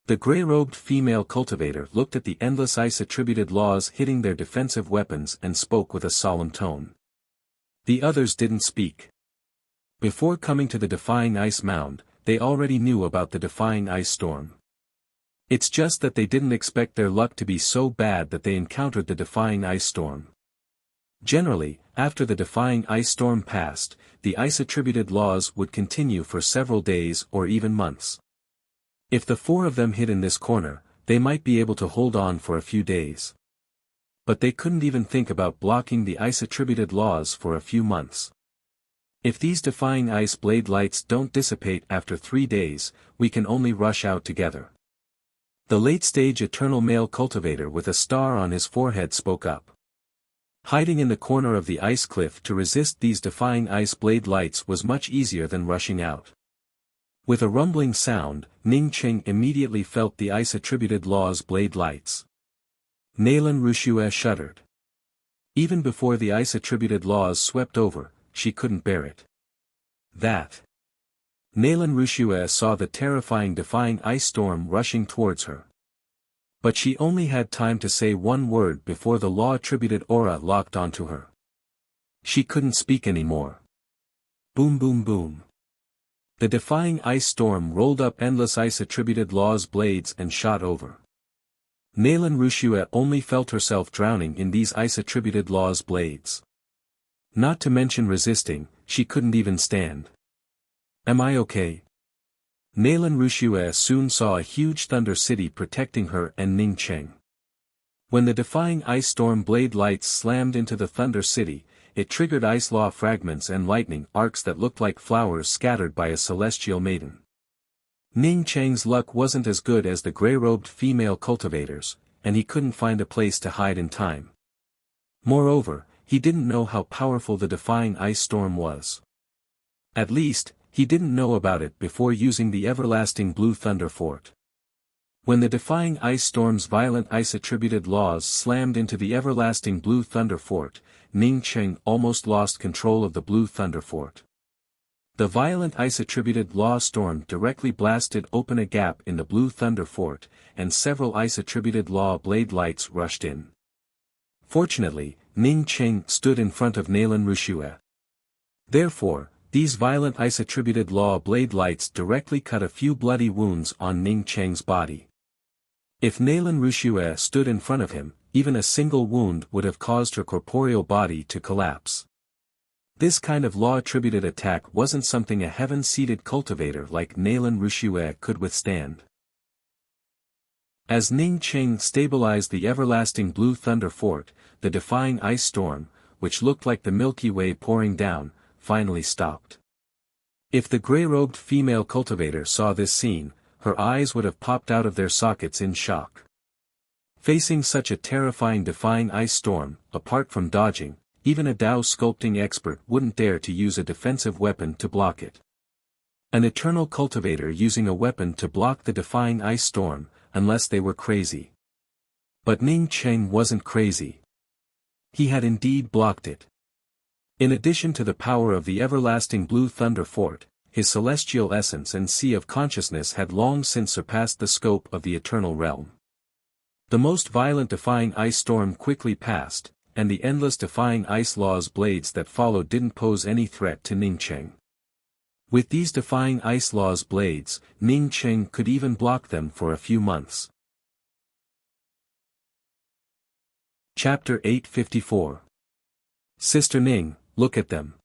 The grey-robed female cultivator looked at the endless ice-attributed laws hitting their defensive weapons and spoke with a solemn tone. The others didn't speak. Before coming to the defying ice mound, they already knew about the defying ice storm. It's just that they didn't expect their luck to be so bad that they encountered the defying ice storm. Generally, after the defying ice storm passed, the ice-attributed laws would continue for several days or even months. If the 4 of them hid in this corner, they might be able to hold on for a few days. But they couldn't even think about blocking the ice-attributed laws for a few months. If these defying ice blade lights don't dissipate after 3 days, we can only rush out together. The late-stage eternal male cultivator with a star on his forehead spoke up. Hiding in the corner of the ice cliff to resist these defying ice blade lights was much easier than rushing out. With a rumbling sound, Ning Qing immediately felt the ice-attributed law's blade lights. Nalan Rushue shuddered. Even before the ice-attributed laws swept over, she couldn't bear it. That. Nalan Rushue saw the terrifying defying ice storm rushing towards her. But she only had time to say one word before the law-attributed aura locked onto her. She couldn't speak anymore. Boom boom boom. The defying ice storm rolled up endless ice-attributed laws blades and shot over. Nalan Rushue only felt herself drowning in these ice-attributed laws blades. Not to mention resisting, she couldn't even stand. Am I okay? Nalan Rushue soon saw a huge thunder city protecting her and Ning Qing. When the defying ice storm blade lights slammed into the thunder city, it triggered ice law fragments and lightning arcs that looked like flowers scattered by a celestial maiden. Ning Cheng's luck wasn't as good as the gray-robed female cultivators, and he couldn't find a place to hide in time. Moreover, he didn't know how powerful the defying ice storm was. At least, he didn't know about it before using the everlasting blue thunder fort. When the defying ice storm's violent ice-attributed laws slammed into the everlasting blue thunder fort, Ning Qing almost lost control of the blue thunder fort. The violent ice-attributed law storm directly blasted open a gap in the blue thunder fort, and several ice-attributed law blade lights rushed in. Fortunately, Ning Qing stood in front of Nalan Rushue. Therefore, these violent ice-attributed law blade lights directly cut a few bloody wounds on Ning Qing's body. If Nalan Rushue stood in front of him, even a single wound would have caused her corporeal body to collapse. This kind of law-attributed attack wasn't something a heaven-seated cultivator like Nalan Rushue could withstand. As Ning Qing stabilized the everlasting blue thunder fort, the defying ice storm, which looked like the Milky Way pouring down, finally stopped. If the gray-robed female cultivator saw this scene, her eyes would have popped out of their sockets in shock. Facing such a terrifying defying ice storm, apart from dodging, even a Dao sculpting expert wouldn't dare to use a defensive weapon to block it. An eternal cultivator using a weapon to block the defying ice storm, unless they were crazy. But Ning Qing wasn't crazy. He had indeed blocked it. In addition to the power of the everlasting blue thunder fort, his celestial essence and sea of consciousness had long since surpassed the scope of the eternal realm. The most violent defying ice storm quickly passed, and the endless defying ice laws blades that followed didn't pose any threat to Ning Qing. With these defying ice laws blades, Ning Qing could even block them for a few months. Chapter 854. Sister Ning, look at them.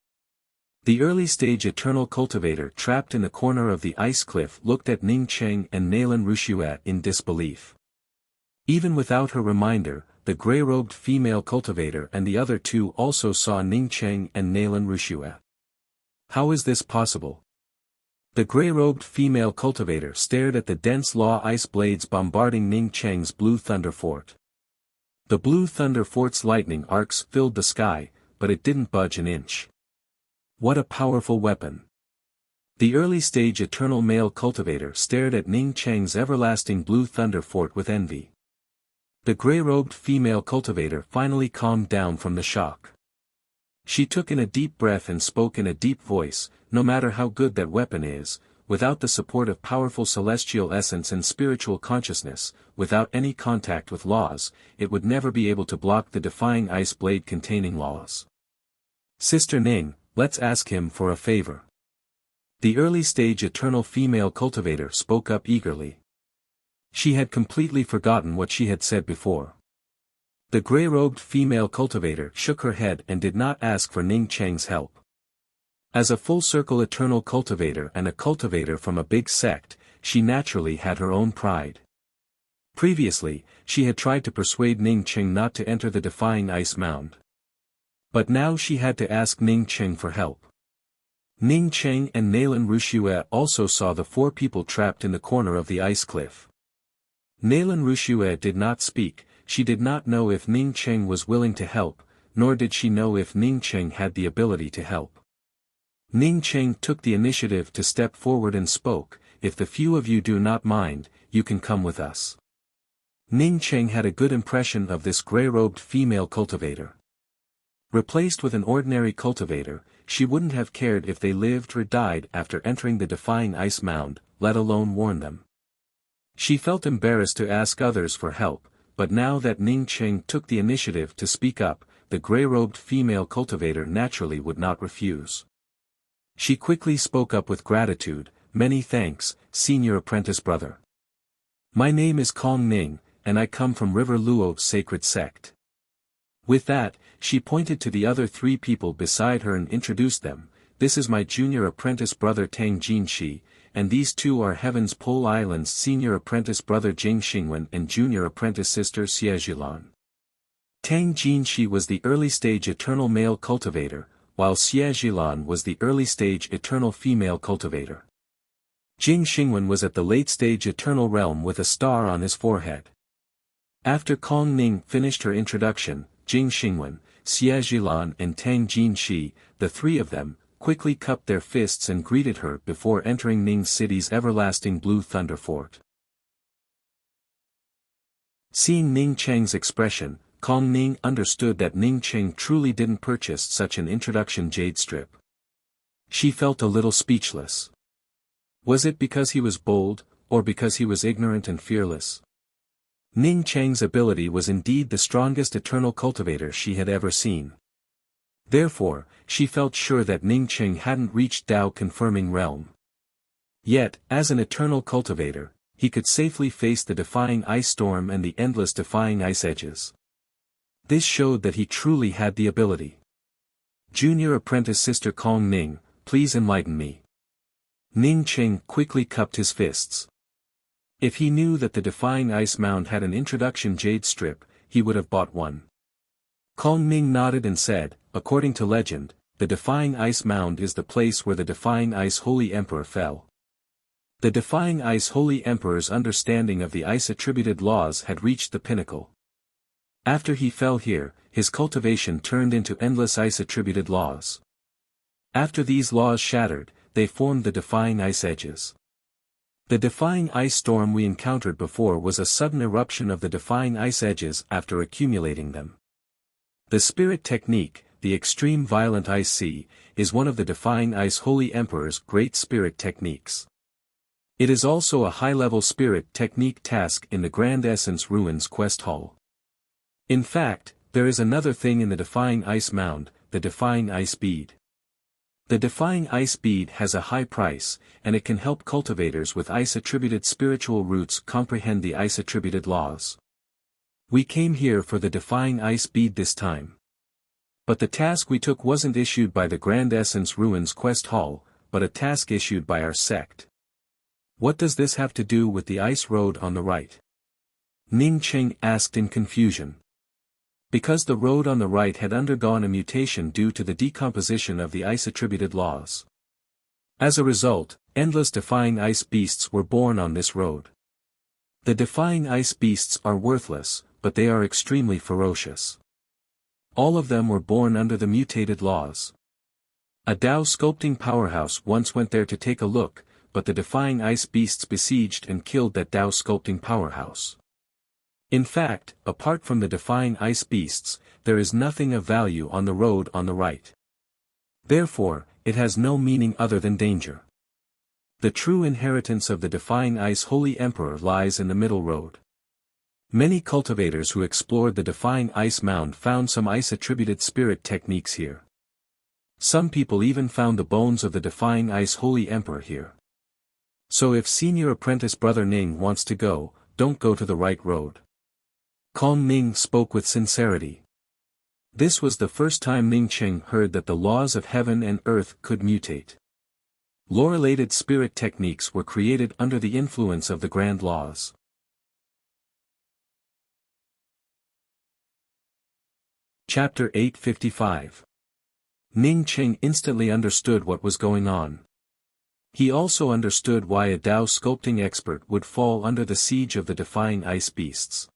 The early-stage eternal cultivator trapped in the corner of the ice cliff looked at Ning Qing and Nalan Rushue in disbelief. Even without her reminder, the gray-robed female cultivator and the other two also saw Ning Qing and Nalan Rushue. How is this possible? The gray-robed female cultivator stared at the dense law ice blades bombarding Ning Qing's blue thunder fort. The blue thunder fort's lightning arcs filled the sky, but it didn't budge an inch. What a powerful weapon! The early-stage eternal male cultivator stared at Ning Qing's everlasting blue thunder fort with envy. The gray-robed female cultivator finally calmed down from the shock. She took in a deep breath and spoke in a deep voice, no matter how good that weapon is, without the support of powerful celestial essence and spiritual consciousness, without any contact with laws, it would never be able to block the defying ice blade containing laws. Sister Ning, let's ask him for a favor. The early-stage eternal female cultivator spoke up eagerly. She had completely forgotten what she had said before. The gray-robed female cultivator shook her head and did not ask for Ning Qing's help. As a full-circle eternal cultivator and a cultivator from a big sect, she naturally had her own pride. Previously, she had tried to persuade Ning Qing not to enter the Defying Ice Mound. But now she had to ask Ning Qing for help. Ning Qing and Nalan Rushue also saw the four people trapped in the corner of the ice cliff. Nalan Rushue did not speak. She did not know if Ning Qing was willing to help, nor did she know if Ning Qing had the ability to help. Ning Qing took the initiative to step forward and spoke, "If the few of you do not mind, you can come with us." Ning Qing had a good impression of this gray-robed female cultivator. Replaced with an ordinary cultivator, she wouldn't have cared if they lived or died after entering the Defying Ice Mound, let alone warn them. She felt embarrassed to ask others for help, but now that Ning Qing took the initiative to speak up, the gray-robed female cultivator naturally would not refuse. She quickly spoke up with gratitude, "Many thanks, senior apprentice brother. My name is Kong Ning, and I come from River Luo Sacred Sect." With that, she pointed to the other three people beside her and introduced them. "This is my junior apprentice brother Tang Jinshi, and these two are Heaven's Pole Island's senior apprentice brother Jing Xingwen and junior apprentice sister Xie Zhilan." Tang Jinshi was the early-stage eternal male cultivator, while Xie Zhilan was the early-stage eternal female cultivator. Jing Xingwen was at the late-stage eternal realm with a star on his forehead. After Kong Ning finished her introduction, Jing Xingwen, Xie Zhilan and Tang Jinshi, the three of them, quickly cupped their fists and greeted her before entering Ning City's everlasting blue thunder fort. Seeing Ning Cheng's expression, Kong Ning understood that Ning Qing truly didn't purchase such an introduction jade strip. She felt a little speechless. Was it because he was bold, or because he was ignorant and fearless? Ning Cheng's ability was indeed the strongest eternal cultivator she had ever seen. Therefore, she felt sure that Ning Qing hadn't reached Tao-confirming realm. Yet, as an eternal cultivator, he could safely face the defying ice storm and the endless defying ice edges. This showed that he truly had the ability. "Junior apprentice sister Kong Ning, please enlighten me." Ning Qing quickly cupped his fists. If he knew that the Defying Ice Mound had an introduction jade strip, he would have bought one. Kong Ning nodded and said, "According to legend, the Defying Ice Mound is the place where the Defying Ice Holy Emperor fell." The Defying Ice Holy Emperor's understanding of the ice-attributed laws had reached the pinnacle. After he fell here, his cultivation turned into endless ice-attributed laws. After these laws shattered, they formed the Defying Ice Edges. The Defying Ice Storm we encountered before was a sudden eruption of the Defying Ice Edges after accumulating them. The Spirit Technique, the Extreme Violent Ice Sea, is one of the Defying Ice Holy Emperor's great spirit techniques. It is also a high-level spirit technique task in the Grand Essence Ruins quest hall. In fact, there is another thing in the Defying Ice Mound, the Defying Ice Bead. The Defying Ice Bead has a high price, and it can help cultivators with ice-attributed spiritual roots comprehend the ice-attributed laws. We came here for the Defying Ice Bead this time. But the task we took wasn't issued by the Grand Essence Ruins quest hall, but a task issued by our sect. What does this have to do with the ice road on the right? Ning Qing asked in confusion. Because the road on the right had undergone a mutation due to the decomposition of the ice-attributed laws. As a result, endless defying ice beasts were born on this road. The defying ice beasts are worthless, but they are extremely ferocious. All of them were born under the mutated laws. A Tao sculpting powerhouse once went there to take a look, but the defying ice beasts besieged and killed that Tao sculpting powerhouse. In fact, apart from the defying ice beasts, there is nothing of value on the road on the right. Therefore, it has no meaning other than danger. The true inheritance of the defying ice Holy Emperor lies in the middle road. Many cultivators who explored the defying ice mound found some ice-attributed spirit techniques here. Some people even found the bones of the defying ice Holy Emperor here. So if senior apprentice brother Ning wants to go, don't go to the right road. Kong Ning spoke with sincerity. This was the first time Ning Qing heard that the laws of heaven and earth could mutate. Lore-related spirit techniques were created under the influence of the grand laws. Chapter 855. Ning Qing instantly understood what was going on. He also understood why a Tao sculpting expert would fall under the siege of the defying ice beasts.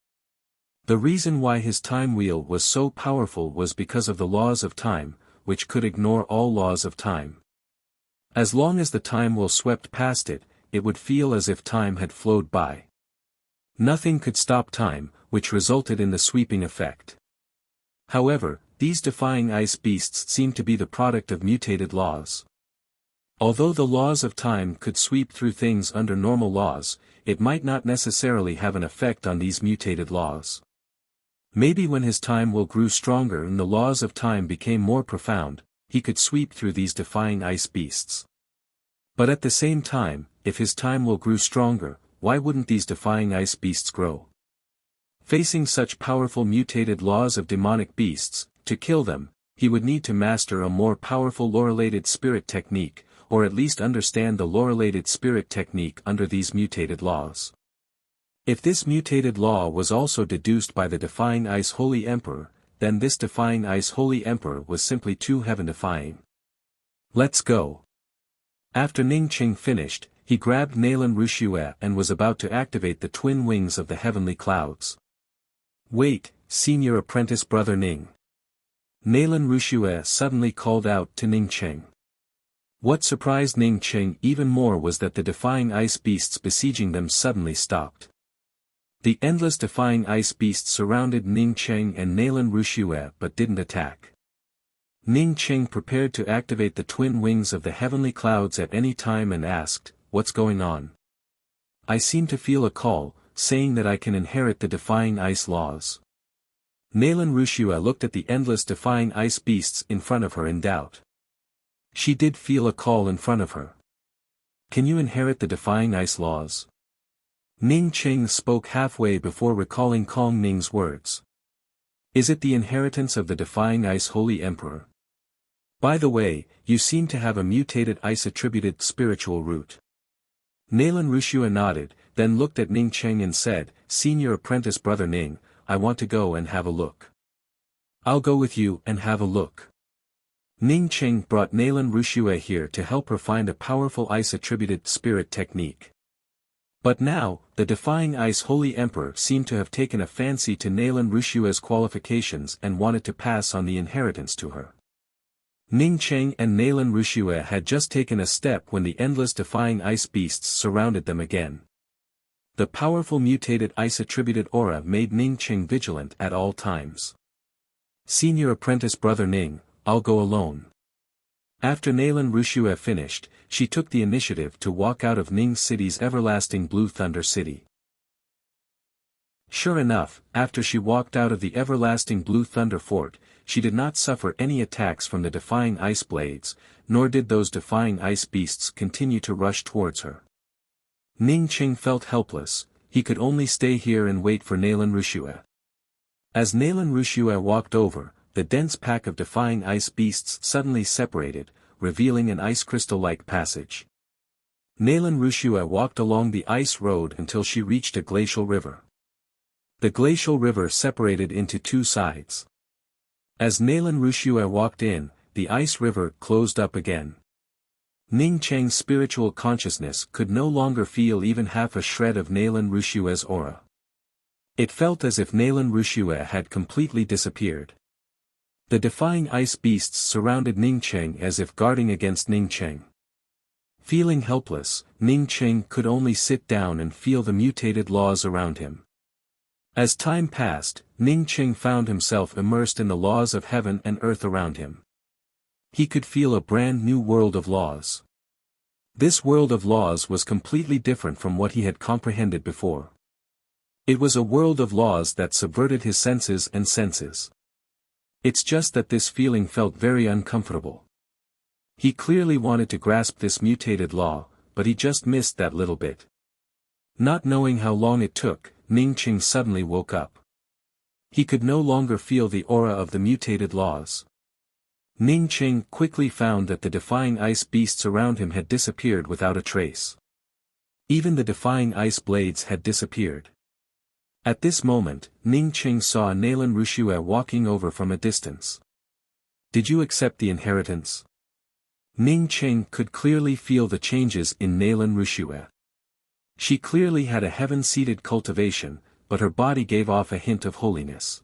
The reason why his time wheel was so powerful was because of the laws of time, which could ignore all laws of time. As long as the time wheel swept past it, it would feel as if time had flowed by. Nothing could stop time, which resulted in the sweeping effect. However, these defying ice beasts seemed to be the product of mutated laws. Although the laws of time could sweep through things under normal laws, it might not necessarily have an effect on these mutated laws. Maybe when his time will grew stronger and the laws of time became more profound, he could sweep through these defying ice beasts. But at the same time, if his time will grew stronger, why wouldn't these defying ice beasts grow? Facing such powerful mutated laws of demonic beasts, to kill them, he would need to master a more powerful lore-related spirit technique, or at least understand the lore-related spirit technique under these mutated laws. If this mutated law was also deduced by the defying ice holy emperor, then this defying ice holy emperor was simply too heaven-defying. Let's go. After Ning Qing finished, he grabbed Nalan Rushue and was about to activate the twin wings of the heavenly clouds. Wait, senior apprentice brother Ning. Nalan Rushue suddenly called out to Ning Qing. What surprised Ning Qing even more was that the defying ice beasts besieging them suddenly stopped. The endless defying ice beasts surrounded Ning Qing and Nalan Rushue but didn't attack. Ning Qing prepared to activate the twin wings of the heavenly clouds at any time and asked, "What's going on?" "I seem to feel a call, saying that I can inherit the defying ice laws." Nalan Rushue looked at the endless defying ice beasts in front of her in doubt. She did feel a call in front of her. "Can you inherit the defying ice laws?" Ning Qing spoke halfway before recalling Kong Ning's words. "Is it the inheritance of the defying ice holy emperor? By the way, you seem to have a mutated ice-attributed spiritual root." Nalan Rushue nodded, then looked at Ning Qing and said, "Senior apprentice brother Ning, I want to go and have a look." "I'll go with you and have a look." Ning Qing brought Nalan Rushue here to help her find a powerful ice-attributed spirit technique. But now, the defying ice holy emperor seemed to have taken a fancy to Nalan Rushue's qualifications and wanted to pass on the inheritance to her. Ning Qing and Nalan Rushue had just taken a step when the endless defying ice beasts surrounded them again. The powerful mutated ice-attributed aura made Ning Qing vigilant at all times. "Senior apprentice brother Ning, I'll go alone." After Nalan Rushue finished, she took the initiative to walk out of Ning City's everlasting Blue Thunder City. Sure enough, after she walked out of the everlasting Blue Thunder Fort, she did not suffer any attacks from the defying ice blades, nor did those defying ice beasts continue to rush towards her. Ning Qing felt helpless, he could only stay here and wait for Nalan Rushue. As Nalan Rushue walked over, the dense pack of defying ice beasts suddenly separated, revealing an ice crystal-like passage. Nalan Rushue walked along the ice road until she reached a glacial river. The glacial river separated into two sides. As Nalan Rushue walked in, the ice river closed up again. Ning Qing's spiritual consciousness could no longer feel even half a shred of Nalan Rushue's aura. It felt as if Nalan Rushue had completely disappeared. The defying ice beasts surrounded Ning Qing as if guarding against Ning Qing. Feeling helpless, Ning Qing could only sit down and feel the mutated laws around him. As time passed, Ning Qing found himself immersed in the laws of heaven and earth around him. He could feel a brand new world of laws. This world of laws was completely different from what he had comprehended before. It was a world of laws that subverted his senses and senses. It's just that this feeling felt very uncomfortable. He clearly wanted to grasp this mutated law, but he just missed that little bit. Not knowing how long it took, Ning Qing suddenly woke up. He could no longer feel the aura of the mutated laws. Ning Qing quickly found that the defying ice beasts around him had disappeared without a trace. Even the defying ice blades had disappeared. At this moment, Ning Qing saw Nalan Rushue walking over from a distance. Did you accept the inheritance? Ning Qing could clearly feel the changes in Nalan Rushue. She clearly had a heaven-seated cultivation, but her body gave off a hint of holiness.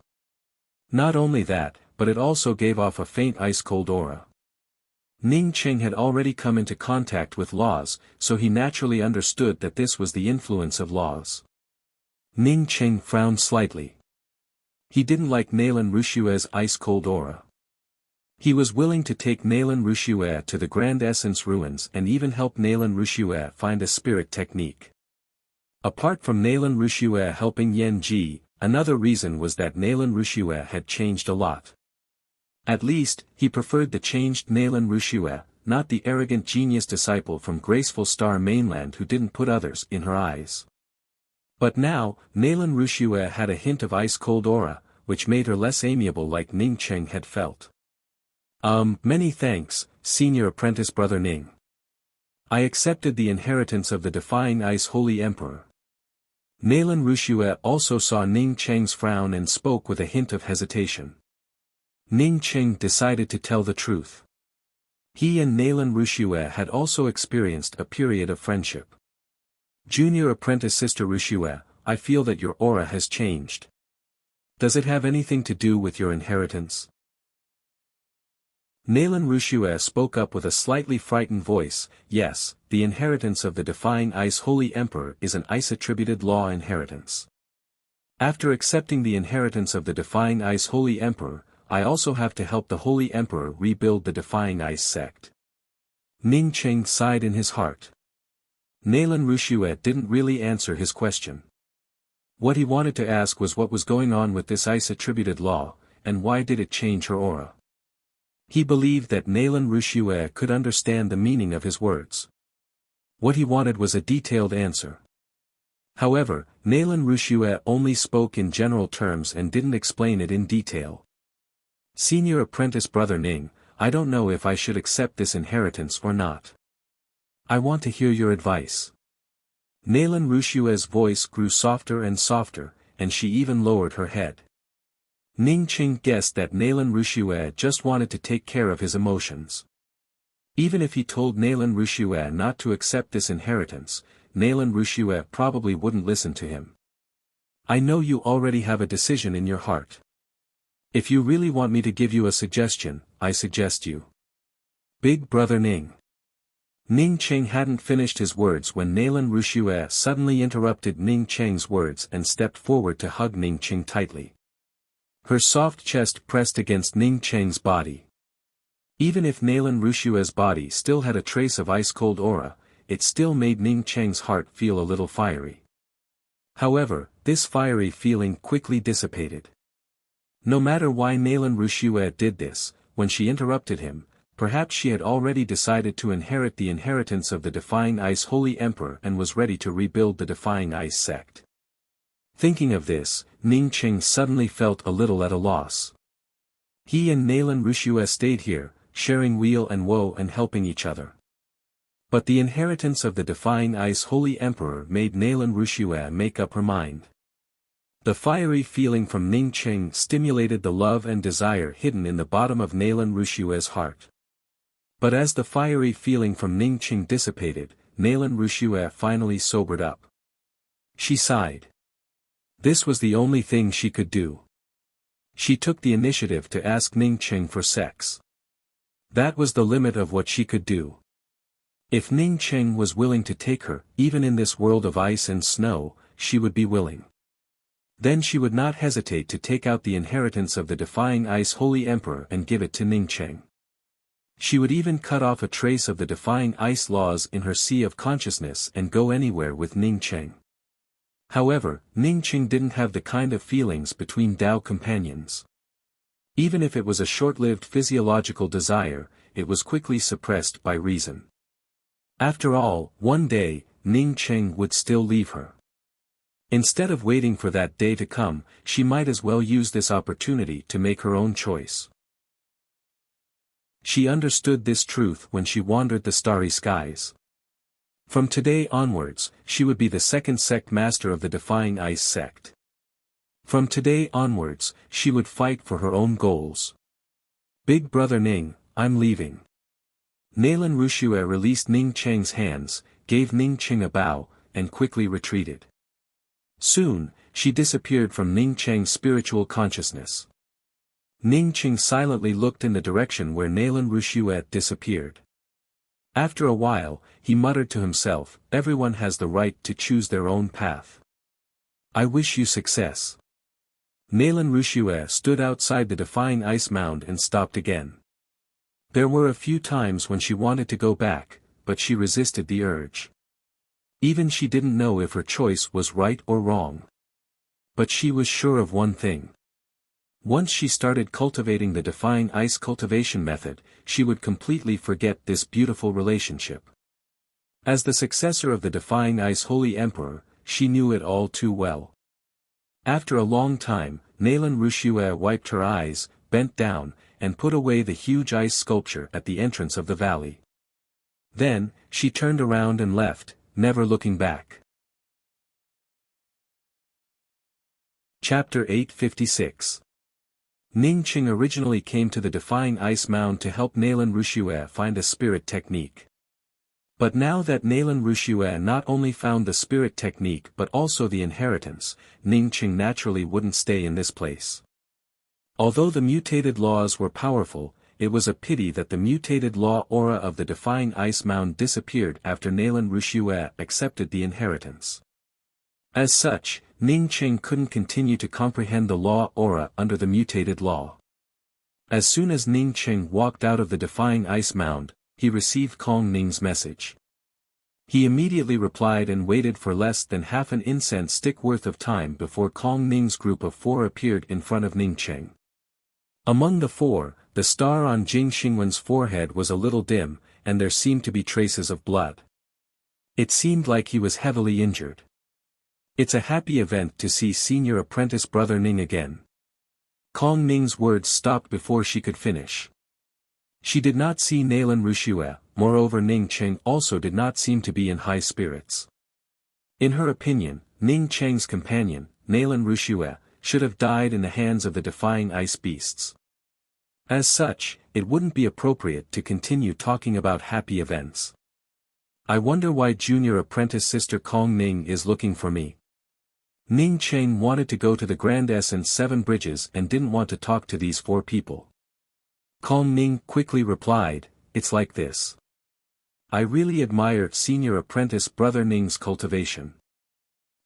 Not only that, but it also gave off a faint ice-cold aura. Ning Qing had already come into contact with laws, so he naturally understood that this was the influence of laws. Ning Qing frowned slightly. He didn't like Nalan Rushue's ice-cold aura. He was willing to take Nalan Rushue to the Grand Essence ruins and even help Nalan Rushue find a spirit technique. Apart from Nalan Rushue helping Yen Ji, another reason was that Nalan Rushue had changed a lot. At least, he preferred the changed Nalan Rushue, not the arrogant genius disciple from Graceful Star Mainland who didn't put others in her eyes. But now, Nalan Rushue had a hint of ice-cold aura, which made her less amiable like Ning Qing had felt. Many thanks, Senior Apprentice Brother Ning. I accepted the inheritance of the Defying Ice Holy Emperor. Nalan Rushue also saw Ning Qing's frown and spoke with a hint of hesitation. Ning Qing decided to tell the truth. He and Nalan Rushue had also experienced a period of friendship. Junior Apprentice Sister Rushue, I feel that your aura has changed. Does it have anything to do with your inheritance? Nalan Rushue spoke up with a slightly frightened voice. Yes, the inheritance of the Defying Ice Holy Emperor is an ice-attributed law inheritance. After accepting the inheritance of the Defying Ice Holy Emperor, I also have to help the Holy Emperor rebuild the Defying Ice sect. Ning Qing sighed in his heart. Nalan Rushue didn't really answer his question. What he wanted to ask was what was going on with this ice-attributed law, and why did it change her aura. He believed that Nalan Rushue could understand the meaning of his words. What he wanted was a detailed answer. However, Nalan Rushue only spoke in general terms and didn't explain it in detail. Senior Apprentice Brother Ning, I don't know if I should accept this inheritance or not. I want to hear your advice. Nalan Rushue's voice grew softer and softer, and she even lowered her head. Ning Qing guessed that Nalan Rushue just wanted to take care of his emotions. Even if he told Nalan Rushue not to accept this inheritance, Nalan Rushue probably wouldn't listen to him. I know you already have a decision in your heart. If you really want me to give you a suggestion, I suggest you. Big Brother Ning. Ning Qing hadn't finished his words when Nalan Rushue suddenly interrupted Ning Qing's words and stepped forward to hug Ning Qing tightly. Her soft chest pressed against Ning Qing's body. Even if Nalan Rushue's body still had a trace of ice-cold aura, it still made Ning Qing's heart feel a little fiery. However, this fiery feeling quickly dissipated. No matter why Nalan Rushue did this, when she interrupted him, perhaps she had already decided to inherit the inheritance of the Defying Ice Holy Emperor and was ready to rebuild the Defying Ice sect. Thinking of this, Ning Qing suddenly felt a little at a loss. He and Nalan Rushue stayed here, sharing weal and woe and helping each other. But the inheritance of the Defying Ice Holy Emperor made Nalan Rushue make up her mind. The fiery feeling from Ning Qing stimulated the love and desire hidden in the bottom of Nalan Rushue's heart. But as the fiery feeling from Ning Qing dissipated, Nalan Rushue finally sobered up. She sighed. This was the only thing she could do. She took the initiative to ask Ning Qing for sex. That was the limit of what she could do. If Ning Qing was willing to take her, even in this world of ice and snow, she would be willing. Then she would not hesitate to take out the inheritance of the Defying Ice Holy Emperor and give it to Ning Qing. She would even cut off a trace of the Defying Ice laws in her sea of consciousness and go anywhere with Ning Qing. However, Ning Qing didn't have the kind of feelings between Tao companions. Even if it was a short-lived physiological desire, it was quickly suppressed by reason. After all, one day, Ning Qing would still leave her. Instead of waiting for that day to come, she might as well use this opportunity to make her own choice. She understood this truth when she wandered the starry skies. From today onwards, she would be the second sect master of the Defying Ice sect. From today onwards, she would fight for her own goals. Big brother Ning, I'm leaving. Nalan Rushue released Ning Cheng's hands, gave Ning Cheng a bow, and quickly retreated. Soon, she disappeared from Ning Cheng's spiritual consciousness. Ning Cheng silently looked in the direction where Nalan Rushue disappeared. After a while, he muttered to himself, everyone has the right to choose their own path. I wish you success. Nalan Rushue stood outside the defying ice mound and stopped again. There were a few times when she wanted to go back, but she resisted the urge. Even she didn't know if her choice was right or wrong. But she was sure of one thing. Once she started cultivating the defying ice cultivation method, she would completely forget this beautiful relationship. As the successor of the defying ice Holy Emperor, she knew it all too well. After a long time, Nalan Rushue wiped her eyes, bent down, and put away the huge ice sculpture at the entrance of the valley. Then, she turned around and left, never looking back. Chapter 856. Ning Cheng originally came to the defying ice mound to help Nalan Rushue find a spirit technique. But now that Nalan Rushue not only found the spirit technique but also the inheritance, Ning Cheng naturally wouldn't stay in this place. Although the mutated laws were powerful, it was a pity that the mutated law aura of the defying ice mound disappeared after Nalan Rushue accepted the inheritance. As such, Ning Cheng couldn't continue to comprehend the law aura under the mutated law. As soon as Ning Cheng walked out of the defying ice mound, he received Kong Ning's message. He immediately replied and waited for less than half an incense stick worth of time before Kong Ning's group of 4 appeared in front of Ning Cheng. Among the 4, the star on Jing Xingwen's forehead was a little dim, and there seemed to be traces of blood. It seemed like he was heavily injured. It's a happy event to see senior apprentice brother Ning again. Kong Ning's words stopped before she could finish. She did not see Nalan Rushue, moreover Ning Cheng also did not seem to be in high spirits. In her opinion, Ning Cheng's companion, Nalan Rushue, should have died in the hands of the defying ice beasts. As such, it wouldn't be appropriate to continue talking about happy events. I wonder why junior apprentice sister Kong Ning is looking for me. Ning Cheng wanted to go to the Grand Essence 7 Bridges and didn't want to talk to these 4 people. Kong Ning quickly replied, it's like this. I really admire senior apprentice brother Ning's cultivation.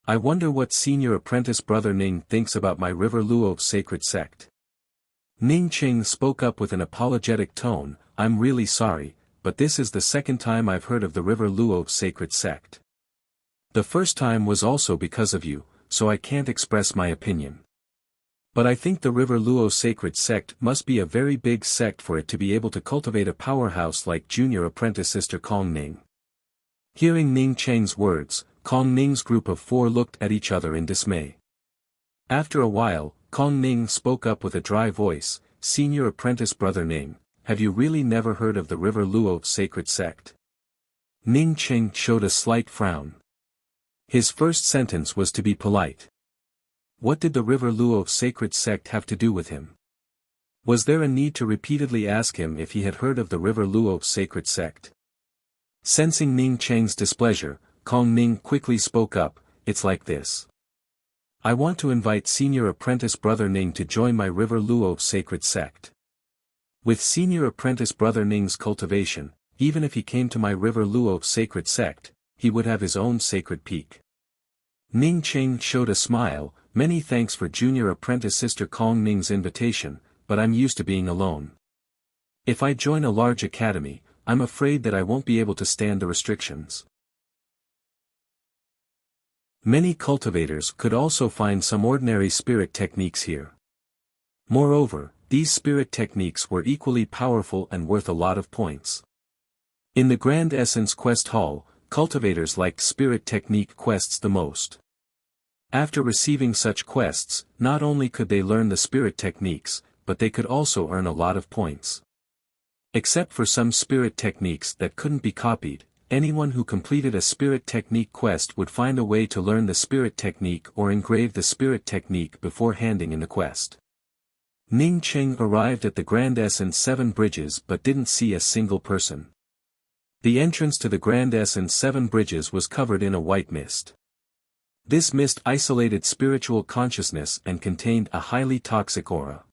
I wonder what senior apprentice brother Ning thinks about my River Luo sacred sect. Ning Cheng spoke up with an apologetic tone, I'm really sorry, but this is the second time I've heard of the River Luo sacred sect. The first time was also because of you, so I can't express my opinion. But I think the River Luo sacred sect must be a very big sect for it to be able to cultivate a powerhouse like junior apprentice sister Kong Ning. Hearing Ning Cheng's words, Kong Ning's group of 4 looked at each other in dismay. After a while, Kong Ning spoke up with a dry voice, senior apprentice brother Ning, have you really never heard of the River Luo sacred sect? Ning Cheng showed a slight frown. His first sentence was to be polite. What did the River Luo sacred sect have to do with him? Was there a need to repeatedly ask him if he had heard of the River Luo sacred sect? Sensing Ning Cheng's displeasure, Kong Ning quickly spoke up, it's like this. I want to invite senior apprentice brother Ning to join my River Luo sacred sect. With senior apprentice brother Ning's cultivation, even if he came to my River Luo sacred sect, he would have his own sacred peak. Ning Cheng showed a smile, many thanks for junior apprentice sister Kong Ning's invitation, but I'm used to being alone. If I join a large academy, I'm afraid that I won't be able to stand the restrictions. Many cultivators could also find some ordinary spirit techniques here. Moreover, these spirit techniques were equally powerful and worth a lot of points. In the Grand Essence Quest Hall, cultivators liked spirit technique quests the most. After receiving such quests, not only could they learn the spirit techniques, but they could also earn a lot of points. Except for some spirit techniques that couldn't be copied, anyone who completed a spirit technique quest would find a way to learn the spirit technique or engrave the spirit technique before handing in the quest. Ning Cheng arrived at the Grand Essence 7 Bridges but didn't see a single person. The entrance to the Grand Essence 7 Bridges was covered in a white mist. This mist isolated spiritual consciousness and contained a highly toxic aura.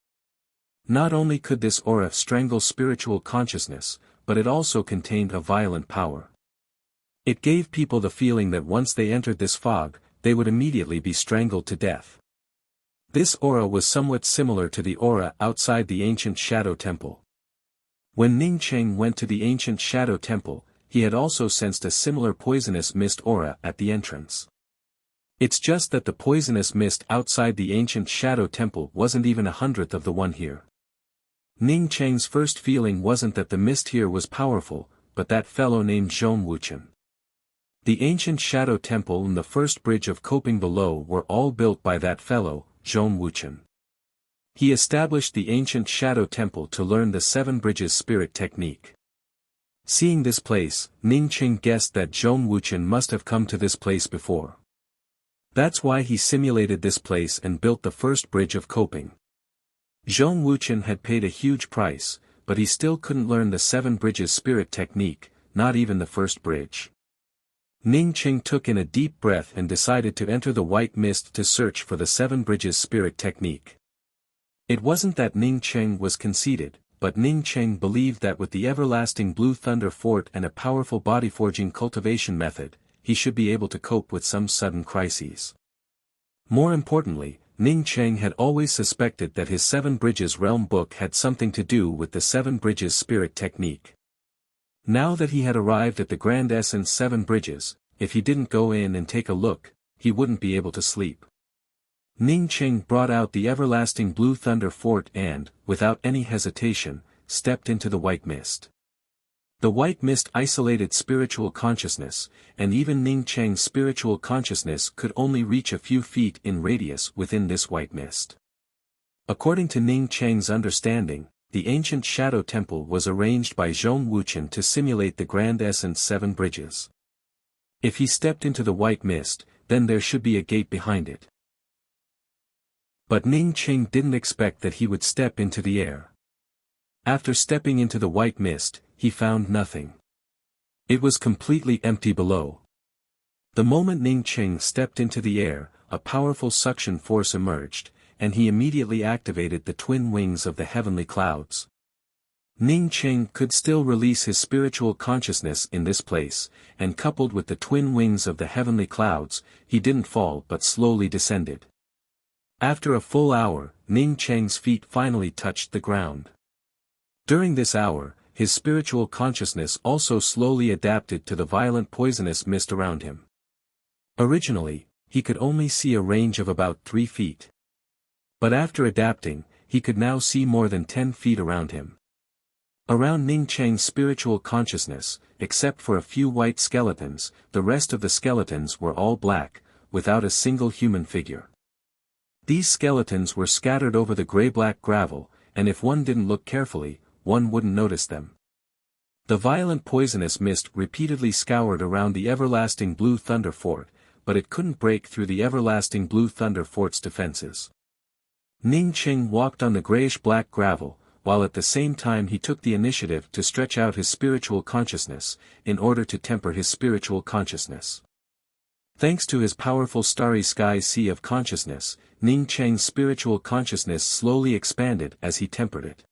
Not only could this aura strangle spiritual consciousness, but it also contained a violent power. It gave people the feeling that once they entered this fog, they would immediately be strangled to death. This aura was somewhat similar to the aura outside the ancient Shadow Temple. When Ning Cheng went to the ancient Shadow Temple, he had also sensed a similar poisonous mist aura at the entrance. It's just that the poisonous mist outside the ancient Shadow Temple wasn't even 1/100th of the one here. Ning Cheng's first feeling wasn't that the mist here was powerful, but that fellow named Zhong Wuchen. The ancient Shadow Temple and the first bridge of coping below were all built by that fellow, Zhong Wuchen. He established the ancient Shadow Temple to learn the 7 Bridges spirit technique. Seeing this place, Ning Cheng guessed that Zhong Wuchen must have come to this place before. That's why he simulated this place and built the first bridge of coping. Zhong Wuchen had paid a huge price, but he still couldn't learn the 7 Bridges spirit technique, not even the first bridge. Ning Cheng took in a deep breath and decided to enter the white mist to search for the 7 Bridges spirit technique. It wasn't that Ning Cheng was conceited, but Ning Cheng believed that with the everlasting Blue Thunder Fort and a powerful body-forging cultivation method, he should be able to cope with some sudden crises. More importantly, Ning Cheng had always suspected that his 7 Bridges realm book had something to do with the 7 Bridges spirit technique. Now that he had arrived at the Grand Essence 7 Bridges, if he didn't go in and take a look, he wouldn't be able to sleep. Ning Cheng brought out the everlasting Blue Thunder Fort and, without any hesitation, stepped into the white mist. The white mist isolated spiritual consciousness, and even Ning Cheng's spiritual consciousness could only reach a few feet in radius within this white mist. According to Ning Cheng's understanding, the ancient Shadow Temple was arranged by Zhong Wuchen to simulate the Grand Essence 7 Bridges. If he stepped into the white mist, then there should be a gate behind it. But Ning Cheng didn't expect that he would step into the air. After stepping into the white mist, he found nothing. It was completely empty below. The moment Ning Cheng stepped into the air, a powerful suction force emerged, and he immediately activated the twin wings of the heavenly clouds. Ning Cheng could still release his spiritual consciousness in this place, and coupled with the twin wings of the heavenly clouds, he didn't fall but slowly descended. After a full hour, Ning Cheng's feet finally touched the ground. During this hour, his spiritual consciousness also slowly adapted to the violent poisonous mist around him. Originally, he could only see a range of about 3 feet. But after adapting, he could now see more than 10 feet around him. Around Ning Cheng's spiritual consciousness, except for a few white skeletons, the rest of the skeletons were all black, without a single human figure. These skeletons were scattered over the gray-black gravel, and if one didn't look carefully, one wouldn't notice them. The violent poisonous mist repeatedly scoured around the everlasting Blue Thunder Fort, but it couldn't break through the everlasting Blue Thunder Fort's defenses. Ning Cheng walked on the grayish-black gravel, while at the same time he took the initiative to stretch out his spiritual consciousness, in order to temper his spiritual consciousness. Thanks to his powerful starry sky sea of consciousness, Ning Cheng's spiritual consciousness slowly expanded as he tempered it.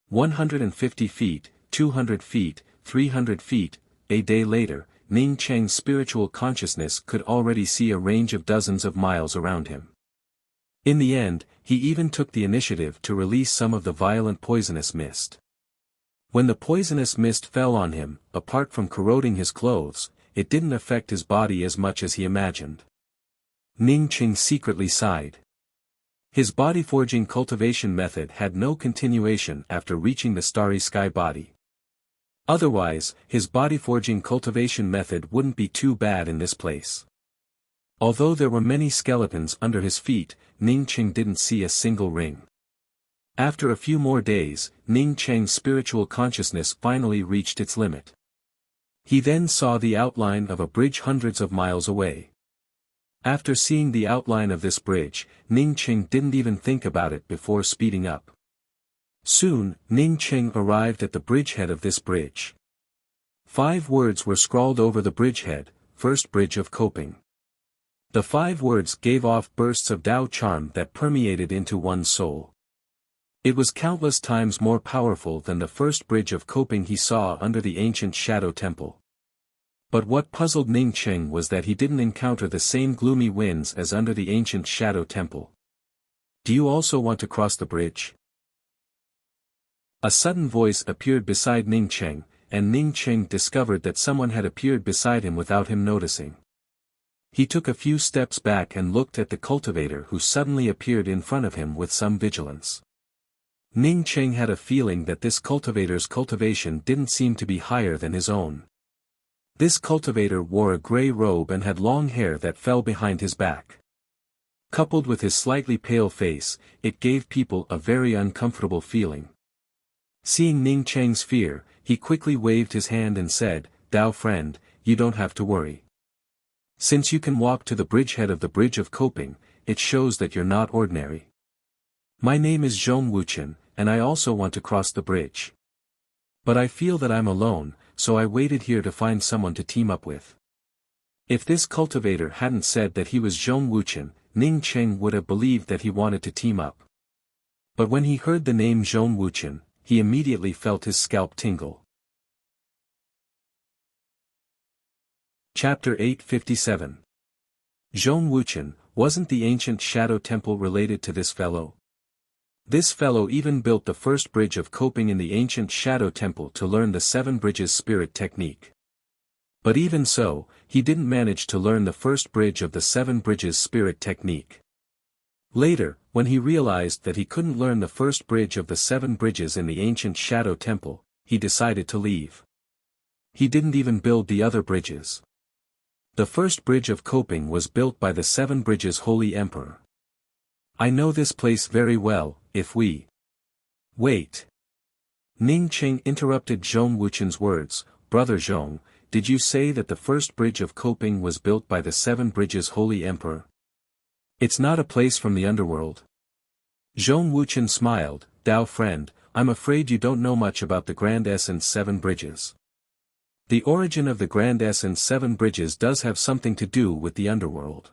150 feet, 200 feet, 300 feet, a day later, Ning Cheng's spiritual consciousness could already see a range of dozens of miles around him. In the end, he even took the initiative to release some of the violent poisonous mist. When the poisonous mist fell on him, apart from corroding his clothes, it didn't affect his body as much as he imagined. Ning Cheng secretly sighed. His body-forging cultivation method had no continuation after reaching the starry sky body. Otherwise, his body-forging cultivation method wouldn't be too bad in this place. Although there were many skeletons under his feet, Ning Cheng didn't see a single ring. After a few more days, Ning Cheng's spiritual consciousness finally reached its limit. He then saw the outline of a bridge hundreds of miles away. After seeing the outline of this bridge, Ning Qing didn't even think about it before speeding up. Soon, Ning Qing arrived at the bridgehead of this bridge. 5 words were scrawled over the bridgehead: First Bridge of Coping. The 5 words gave off bursts of Tao charm that permeated into one's soul. It was countless times more powerful than the first bridge of coping he saw under the ancient Shadow Temple. But what puzzled Ning Qing was that he didn't encounter the same gloomy winds as under the ancient Shadow Temple. Do you also want to cross the bridge? A sudden voice appeared beside Ning Qing, and Ning Qing discovered that someone had appeared beside him without him noticing. He took a few steps back and looked at the cultivator who suddenly appeared in front of him with some vigilance. Ning Qing had a feeling that this cultivator's cultivation didn't seem to be higher than his own. This cultivator wore a grey robe and had long hair that fell behind his back. Coupled with his slightly pale face, it gave people a very uncomfortable feeling. Seeing Ning Qing's fear, he quickly waved his hand and said, "Dao friend, you don't have to worry. Since you can walk to the bridgehead of the Bridge of Coping, it shows that you're not ordinary. My name is Zhong Wuchen, and I also want to cross the bridge. But I feel that I'm alone, so I waited here to find someone to team up with." If this cultivator hadn't said that he was Zhong Wuchen, Ning Qing would have believed that he wanted to team up. But when he heard the name Zhong Wuchen, he immediately felt his scalp tingle. Chapter 857. Zhong Wuchen, wasn't the ancient Shadow Temple related to this fellow? This fellow even built the first bridge of coping in the ancient Shadow Temple to learn the 7 bridges spirit technique. But even so, he didn't manage to learn the first bridge of the 7 bridges spirit technique. Later, when he realized that he couldn't learn the first bridge of the 7 bridges in the ancient Shadow Temple, he decided to leave. He didn't even build the other bridges. The first bridge of coping was built by the 7 bridges Holy Emperor. I know this place very well. If we... Wait. Ning Qing interrupted Zhong Wuchen's words. Brother Zhong, did you say that the first bridge of coping was built by the 7 bridges Holy Emperor? It's not a place from the underworld. Zhong Wuchen smiled. Dao friend, I'm afraid you don't know much about the Grand Essence 7 bridges. The origin of the Grand Essence 7 bridges does have something to do with the underworld.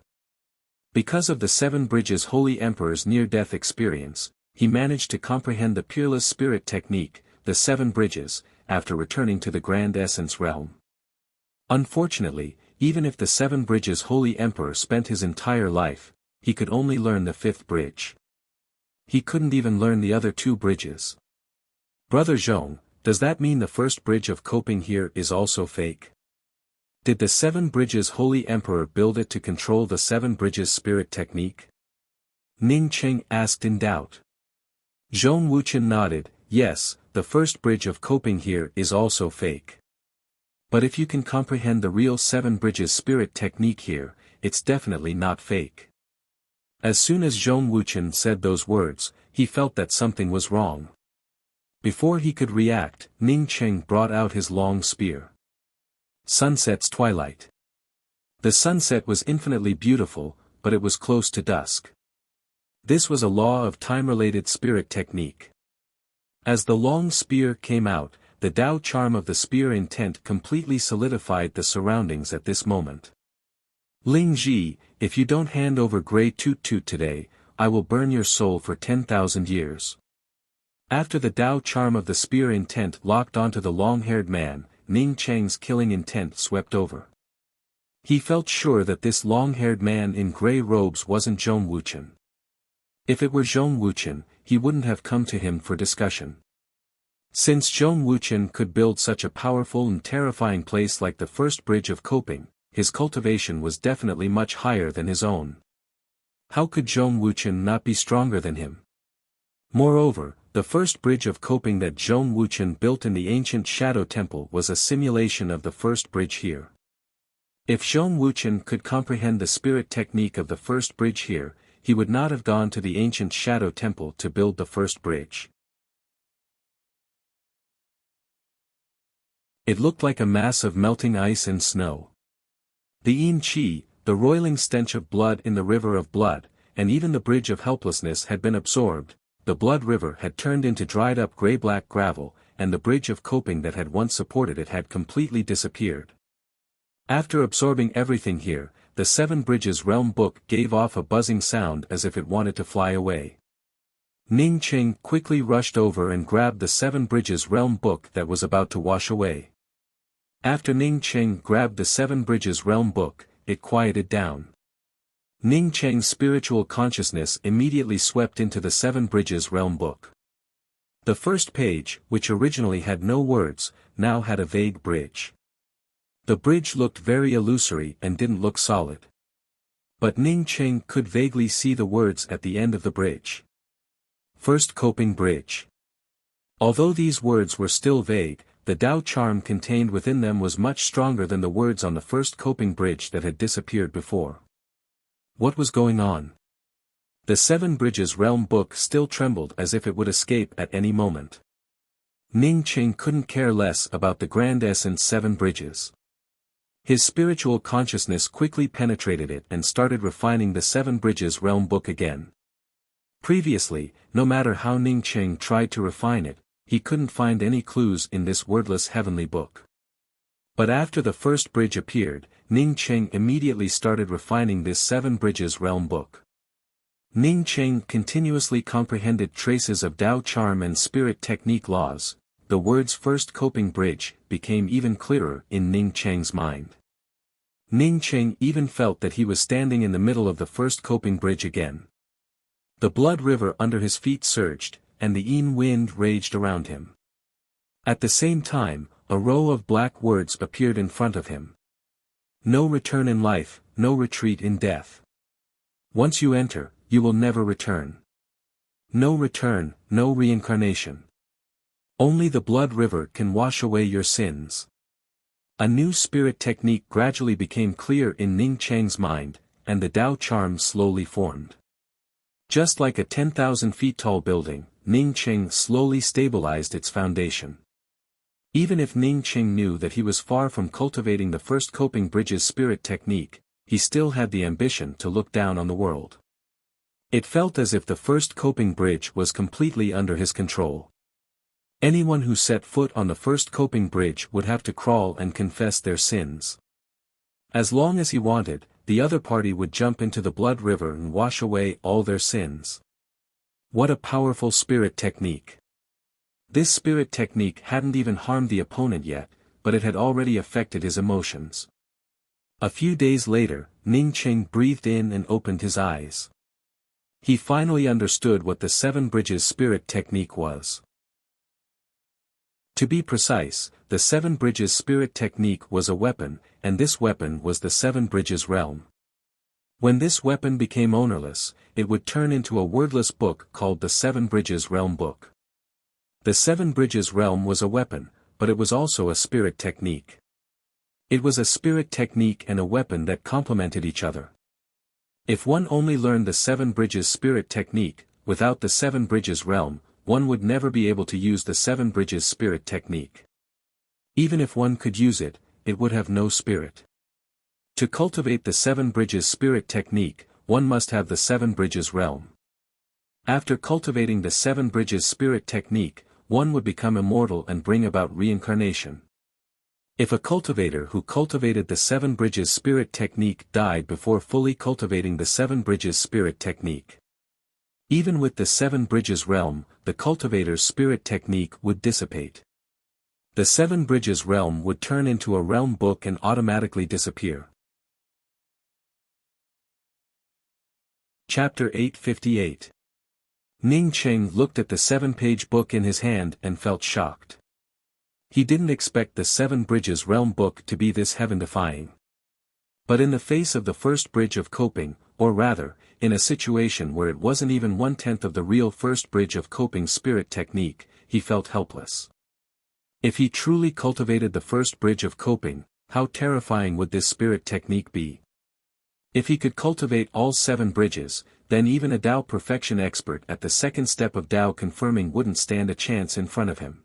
Because of the 7 bridges Holy Emperor's near-death experience, he managed to comprehend the peerless spirit technique, the 7 bridges, after returning to the Grand Essence realm. Unfortunately, even if the 7 bridges Holy Emperor spent his entire life, he could only learn the 5th bridge. He couldn't even learn the other 2 bridges. Brother Zhong, does that mean the first bridge of coping here is also fake? Did the 7 bridges Holy Emperor build it to control the 7 bridges spirit technique? Ning Qing asked in doubt. Zhong Wuchen nodded. Yes, the first bridge of coping here is also fake. But if you can comprehend the real 7 bridges spirit technique here, it's definitely not fake. As soon as Zhong Wuchen said those words, he felt that something was wrong. Before he could react, Ning Qing brought out his long spear. Sunset's twilight. The sunset was infinitely beautiful, but it was close to dusk. This was a law of time-related spirit technique. As the long spear came out, the Tao charm of the spear intent completely solidified the surroundings at this moment. Ling Ji, if you don't hand over Grey Toot Toot today, I will burn your soul for 10,000 years. After the Tao charm of the spear intent locked onto the long-haired man, Ning Cheng's killing intent swept over. He felt sure that this long-haired man in grey robes wasn't Zhong Wuchen. If it were Zhong Wuchen, he wouldn't have come to him for discussion. Since Zhong Wuchen could build such a powerful and terrifying place like the first bridge of coping, his cultivation was definitely much higher than his own. How could Zhong Wuchen not be stronger than him? Moreover, the first bridge of coping that Zhong Wuchen built in the ancient Shadow Temple was a simulation of the first bridge here. If Zhong Wuchen could comprehend the spirit technique of the first bridge here, he would not have gone to the ancient Shadow Temple to build the first bridge. It looked like a mass of melting ice and snow. The Yin Qi, the roiling stench of blood in the river of blood, and even the bridge of helplessness had been absorbed. The blood river had turned into dried-up gray-black gravel, and the bridge of coping that had once supported it had completely disappeared. After absorbing everything here, the Seven Bridges Realm book gave off a buzzing sound as if it wanted to fly away. Ning Qing quickly rushed over and grabbed the Seven Bridges Realm book that was about to wash away. After Ning Qing grabbed the Seven Bridges Realm book, it quieted down. Ning Qing's spiritual consciousness immediately swept into the Seven Bridges Realm book. The first page, which originally had no words, now had a vague bridge. The bridge looked very illusory and didn't look solid. But Ning Qing could vaguely see the words at the end of the bridge. First Coping Bridge. Although these words were still vague, the Tao charm contained within them was much stronger than the words on the first coping bridge that had disappeared before. What was going on? The Seven Bridges Realm book still trembled as if it would escape at any moment. Ning Qing couldn't care less about the grand essence Seven Bridges. His spiritual consciousness quickly penetrated it and started refining the Seven Bridges Realm book again. Previously, no matter how Ning Qing tried to refine it, he couldn't find any clues in this wordless heavenly book. But after the first bridge appeared, Ning Qing immediately started refining this Seven Bridges Realm book. Ning Qing continuously comprehended traces of Tao charm and spirit technique laws. The words first coping bridge became even clearer in Ning Qing's mind. Ning Qing even felt that he was standing in the middle of the first coping bridge again. The blood river under his feet surged, and the Yin wind raged around him. At the same time, a row of black words appeared in front of him. No return in life, no retreat in death. Once you enter, you will never return. No return, no reincarnation. Only the blood river can wash away your sins. A new spirit technique gradually became clear in Ning Qing's mind, and the Tao charm slowly formed. Just like a 10,000 feet tall building, Ning Qing slowly stabilized its foundation. Even if Ning Qing knew that he was far from cultivating the first coping bridges spirit technique, he still had the ambition to look down on the world. It felt as if the first coping bridge was completely under his control. Anyone who set foot on the first coping bridge would have to crawl and confess their sins. As long as he wanted, the other party would jump into the blood river and wash away all their sins. What a powerful spirit technique. This spirit technique hadn't even harmed the opponent yet, but it had already affected his emotions. A few days later, Ning Qing breathed in and opened his eyes. He finally understood what the Seven Bridges spirit technique was. To be precise, the Seven Bridges spirit technique was a weapon, and this weapon was the Seven Bridges realm. When this weapon became ownerless, it would turn into a wordless book called the Seven Bridges Realm book. The Seven Bridges realm was a weapon, but it was also a spirit technique. It was a spirit technique and a weapon that complemented each other. If one only learned the Seven Bridges spirit technique, without the Seven Bridges realm, one would never be able to use the Seven Bridges spirit technique. Even if one could use it, it would have no spirit. To cultivate the Seven Bridges spirit technique, one must have the Seven Bridges realm. After cultivating the Seven Bridges spirit technique, one would become immortal and bring about reincarnation. If a cultivator who cultivated the Seven Bridges spirit technique died before fully cultivating the Seven Bridges spirit technique, even with the Seven Bridges realm, the cultivator's spirit technique would dissipate. The Seven Bridges realm would turn into a realm book and automatically disappear. Chapter 858. Ning Qing looked at the 7-page book in his hand and felt shocked. He didn't expect the Seven Bridges realm book to be this heaven-defying. But in the face of the first bridge of coping, or rather, in a situation where it wasn't even 1/10 of the real first bridge of coping spirit technique, he felt helpless. If he truly cultivated the first bridge of coping, how terrifying would this spirit technique be? If he could cultivate all 7 bridges, then even a Tao perfection expert at the second step of Tao confirming wouldn't stand a chance in front of him.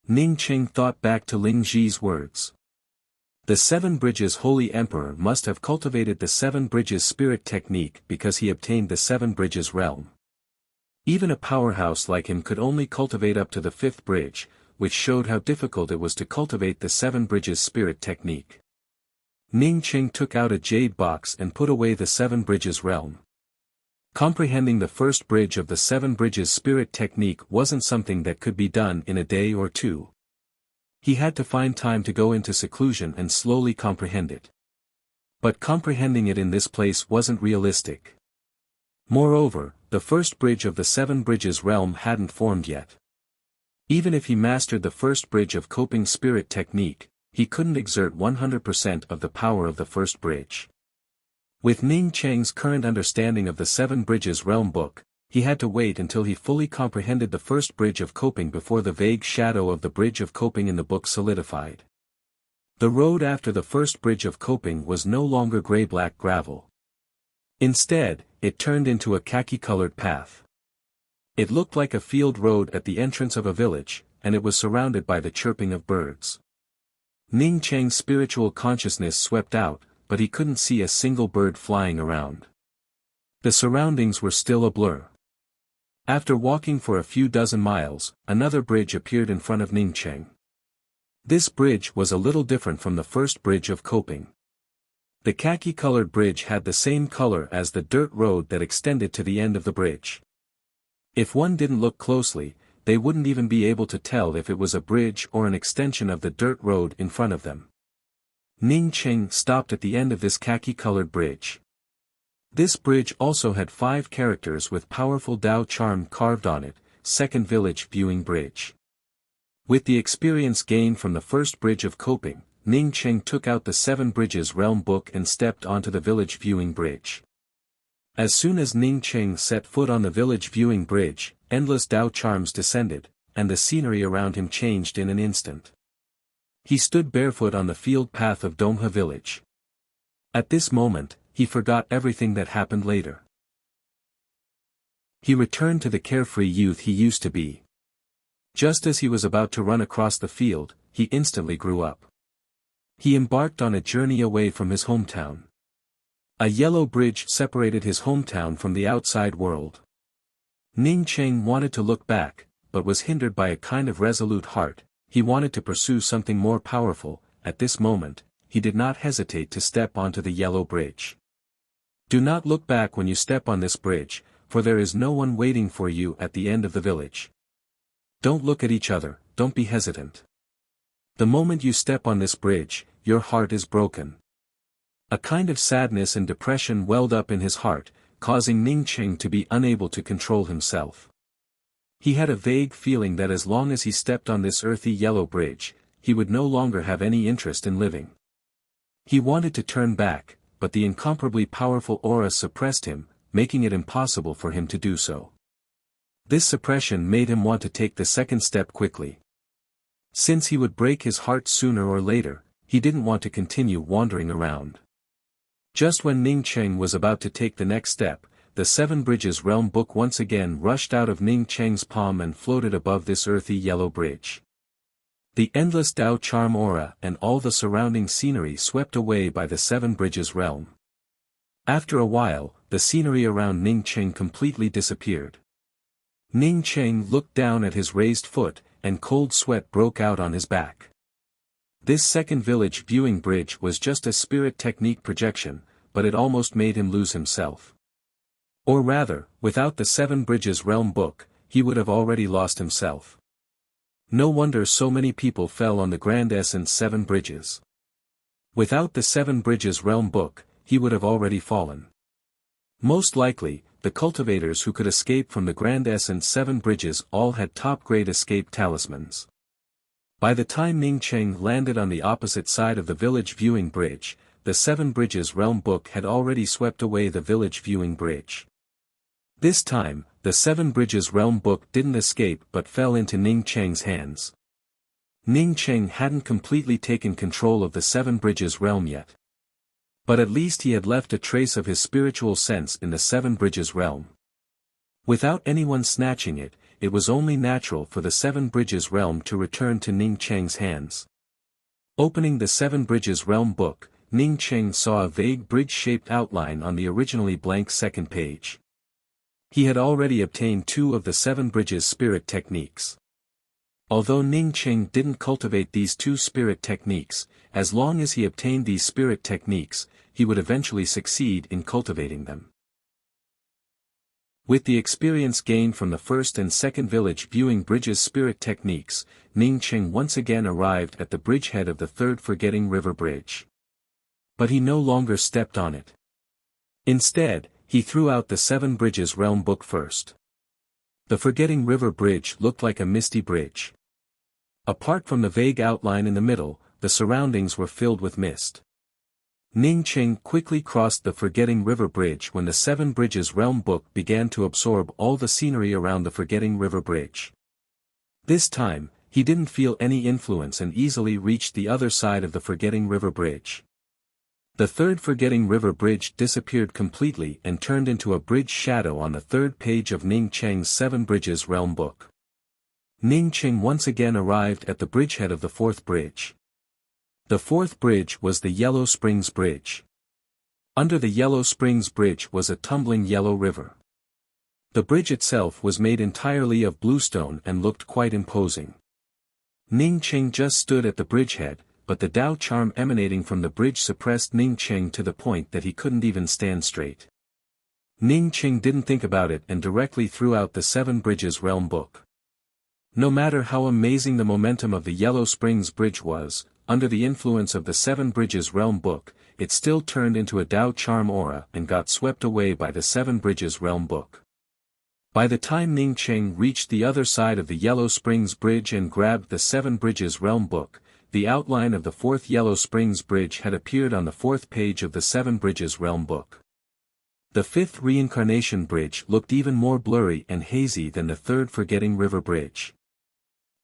Ning Qing thought back to Ling Ji's words. The Seven Bridges Holy Emperor must have cultivated the Seven Bridges spirit technique because he obtained the Seven Bridges realm. Even a powerhouse like him could only cultivate up to the fifth bridge, which showed how difficult it was to cultivate the Seven Bridges spirit technique. Ning Qing took out a jade box and put away the Seven Bridges realm. Comprehending the first bridge of the Seven Bridges spirit technique wasn't something that could be done in a day or two. He had to find time to go into seclusion and slowly comprehend it. But comprehending it in this place wasn't realistic. Moreover, the first bridge of the Seven Bridges realm hadn't formed yet. Even if he mastered the first bridge of coping spirit technique, he couldn't exert 100% of the power of the first bridge. With Ning Cheng's current understanding of the Seven Bridges realm book, he had to wait until he fully comprehended the first bridge of coping before the vague shadow of the bridge of coping in the book solidified. The road after the first bridge of coping was no longer gray-black gravel. Instead, it turned into a khaki-colored path. It looked like a field road at the entrance of a village, and it was surrounded by the chirping of birds. Ning Cheng's spiritual consciousness swept out, but he couldn't see a single bird flying around. The surroundings were still a blur. After walking for a few dozen miles, another bridge appeared in front of Ning Cheng. This bridge was a little different from the first bridge of coping. The khaki-colored bridge had the same color as the dirt road that extended to the end of the bridge. If one didn't look closely, they wouldn't even be able to tell if it was a bridge or an extension of the dirt road in front of them. Ning Cheng stopped at the end of this khaki-colored bridge. This bridge also had 5 characters with powerful Dao charm carved on it, Second Village Viewing Bridge. With the experience gained from the first bridge of coping, Ning Cheng took out the Seven Bridges realm book and stepped onto the Village Viewing Bridge. As soon as Ning Cheng set foot on the Village Viewing Bridge, endless Dao charms descended, and the scenery around him changed in an instant. He stood barefoot on the field path of Dongha village. At this moment, he forgot everything that happened later. He returned to the carefree youth he used to be. Just as he was about to run across the field, he instantly grew up. He embarked on a journey away from his hometown. A yellow bridge separated his hometown from the outside world. Ning Cheng wanted to look back, but was hindered by a kind of resolute heart. He wanted to pursue something more powerful. At this moment, he did not hesitate to step onto the yellow bridge. Do not look back when you step on this bridge, for there is no one waiting for you at the end of the village. Don't look at each other, don't be hesitant. The moment you step on this bridge, your heart is broken. A kind of sadness and depression welled up in his heart, causing Ning Cheng to be unable to control himself. He had a vague feeling that as long as he stepped on this earthy yellow bridge, he would no longer have any interest in living. He wanted to turn back, but the incomparably powerful aura suppressed him, making it impossible for him to do so. This suppression made him want to take the second step quickly. Since he would break his heart sooner or later, he didn't want to continue wandering around. Just when Ning Cheng was about to take the next step, the Seven Bridges realm book once again rushed out of Ning Cheng's palm and floated above this earthy yellow bridge. The endless Dao charm aura and all the surrounding scenery swept away by the Seven Bridges realm. After a while, the scenery around Ning Cheng completely disappeared. Ning Cheng looked down at his raised foot, and cold sweat broke out on his back. This second village viewing bridge was just a spirit technique projection, but it almost made him lose himself. Or rather, without the Seven Bridges realm book, he would have already lost himself. No wonder so many people fell on the Grand Essence Seven Bridges. Without the Seven Bridges realm book, he would have already fallen. Most likely, the cultivators who could escape from the Grand Essence Seven Bridges all had top-grade escape talismans. By the time Ning Cheng landed on the opposite side of the village viewing bridge, the Seven Bridges realm book had already swept away the village viewing bridge. This time, the Seven Bridges realm book didn't escape but fell into Ning Cheng's hands. Ning Cheng hadn't completely taken control of the Seven Bridges realm yet. But at least he had left a trace of his spiritual sense in the Seven Bridges realm. Without anyone snatching it, it was only natural for the Seven Bridges realm to return to Ning Cheng's hands. Opening the Seven Bridges realm book, Ning Cheng saw a vague bridge-shaped outline on the originally blank second page. He had already obtained 2 of the Seven Bridges spirit techniques. Although Ning Cheng didn't cultivate these 2 spirit techniques, as long as he obtained these spirit techniques, he would eventually succeed in cultivating them. With the experience gained from the first and second village viewing bridges spirit techniques, Ning Cheng once again arrived at the bridgehead of the third Forgetting River Bridge. But he no longer stepped on it. Instead, he threw out the Seven Bridges realm book first. The Forgetting River Bridge looked like a misty bridge. Apart from the vague outline in the middle, the surroundings were filled with mist. Ning Cheng quickly crossed the Forgetting River Bridge when the Seven Bridges realm book began to absorb all the scenery around the Forgetting River Bridge. This time, he didn't feel any influence and easily reached the other side of the Forgetting River Bridge. The third Forgetting River Bridge disappeared completely and turned into a bridge shadow on the third page of Ning Cheng's Seven Bridges realm book. Ning Cheng once again arrived at the bridgehead of the fourth bridge. The fourth bridge was the Yellow Springs Bridge. Under the Yellow Springs Bridge was a tumbling yellow river. The bridge itself was made entirely of bluestone and looked quite imposing. Ning Cheng just stood at the bridgehead, but the Tao charm emanating from the bridge suppressed Ning Cheng to the point that he couldn't even stand straight. Ning Cheng didn't think about it and directly threw out the Seven Bridges realm book. No matter how amazing the momentum of the Yellow Springs Bridge was, under the influence of the Seven Bridges realm book, it still turned into a Tao charm aura and got swept away by the Seven Bridges realm book. By the time Ning Cheng reached the other side of the Yellow Springs Bridge and grabbed the Seven Bridges realm book, the outline of the fourth Yellow Springs Bridge had appeared on the fourth page of the Seven Bridges realm book. The fifth Reincarnation Bridge looked even more blurry and hazy than the third Forgetting River Bridge.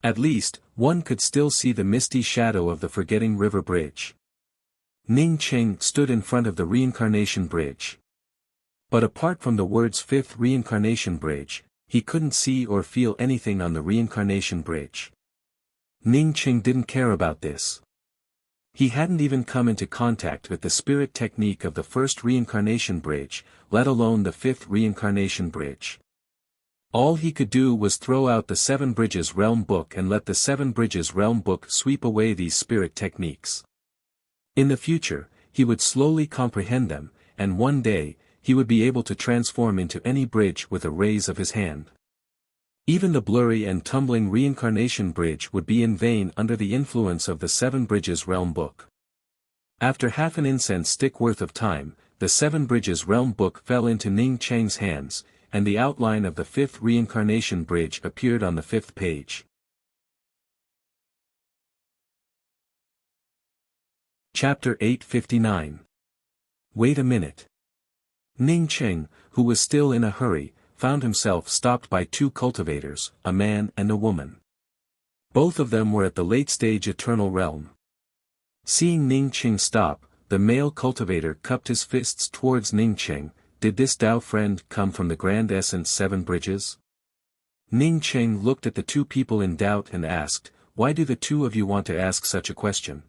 At least, one could still see the misty shadow of the Forgetting River Bridge. Ning Cheng stood in front of the Reincarnation Bridge. But apart from the words Fifth Reincarnation Bridge, he couldn't see or feel anything on the Reincarnation Bridge. Ning Cheng didn't care about this. He hadn't even come into contact with the spirit technique of the first Reincarnation Bridge, let alone the fifth Reincarnation Bridge. All he could do was throw out the Seven Bridges realm book and let the Seven Bridges realm book sweep away these spirit techniques. In the future, he would slowly comprehend them, and one day, he would be able to transform into any bridge with a raise of his hand. Even the blurry and tumbling Reincarnation Bridge would be in vain under the influence of the Seven Bridges realm book. After half an incense stick worth of time, the Seven Bridges realm book fell into Ning Cheng's hands, and the outline of the fifth Reincarnation Bridge appeared on the fifth page. Chapter 859. Wait a minute. Ning Cheng, who was still in a hurry, found himself stopped by two cultivators, a man and a woman. Both of them were at the late-stage eternal realm. Seeing Ning Cheng stop, the male cultivator cupped his fists towards Ning Cheng. Did this Tao friend come from the Grand Essence Seven Bridges? Ning Cheng looked at the two people in doubt and asked, "Why do the two of you want to ask such a question?"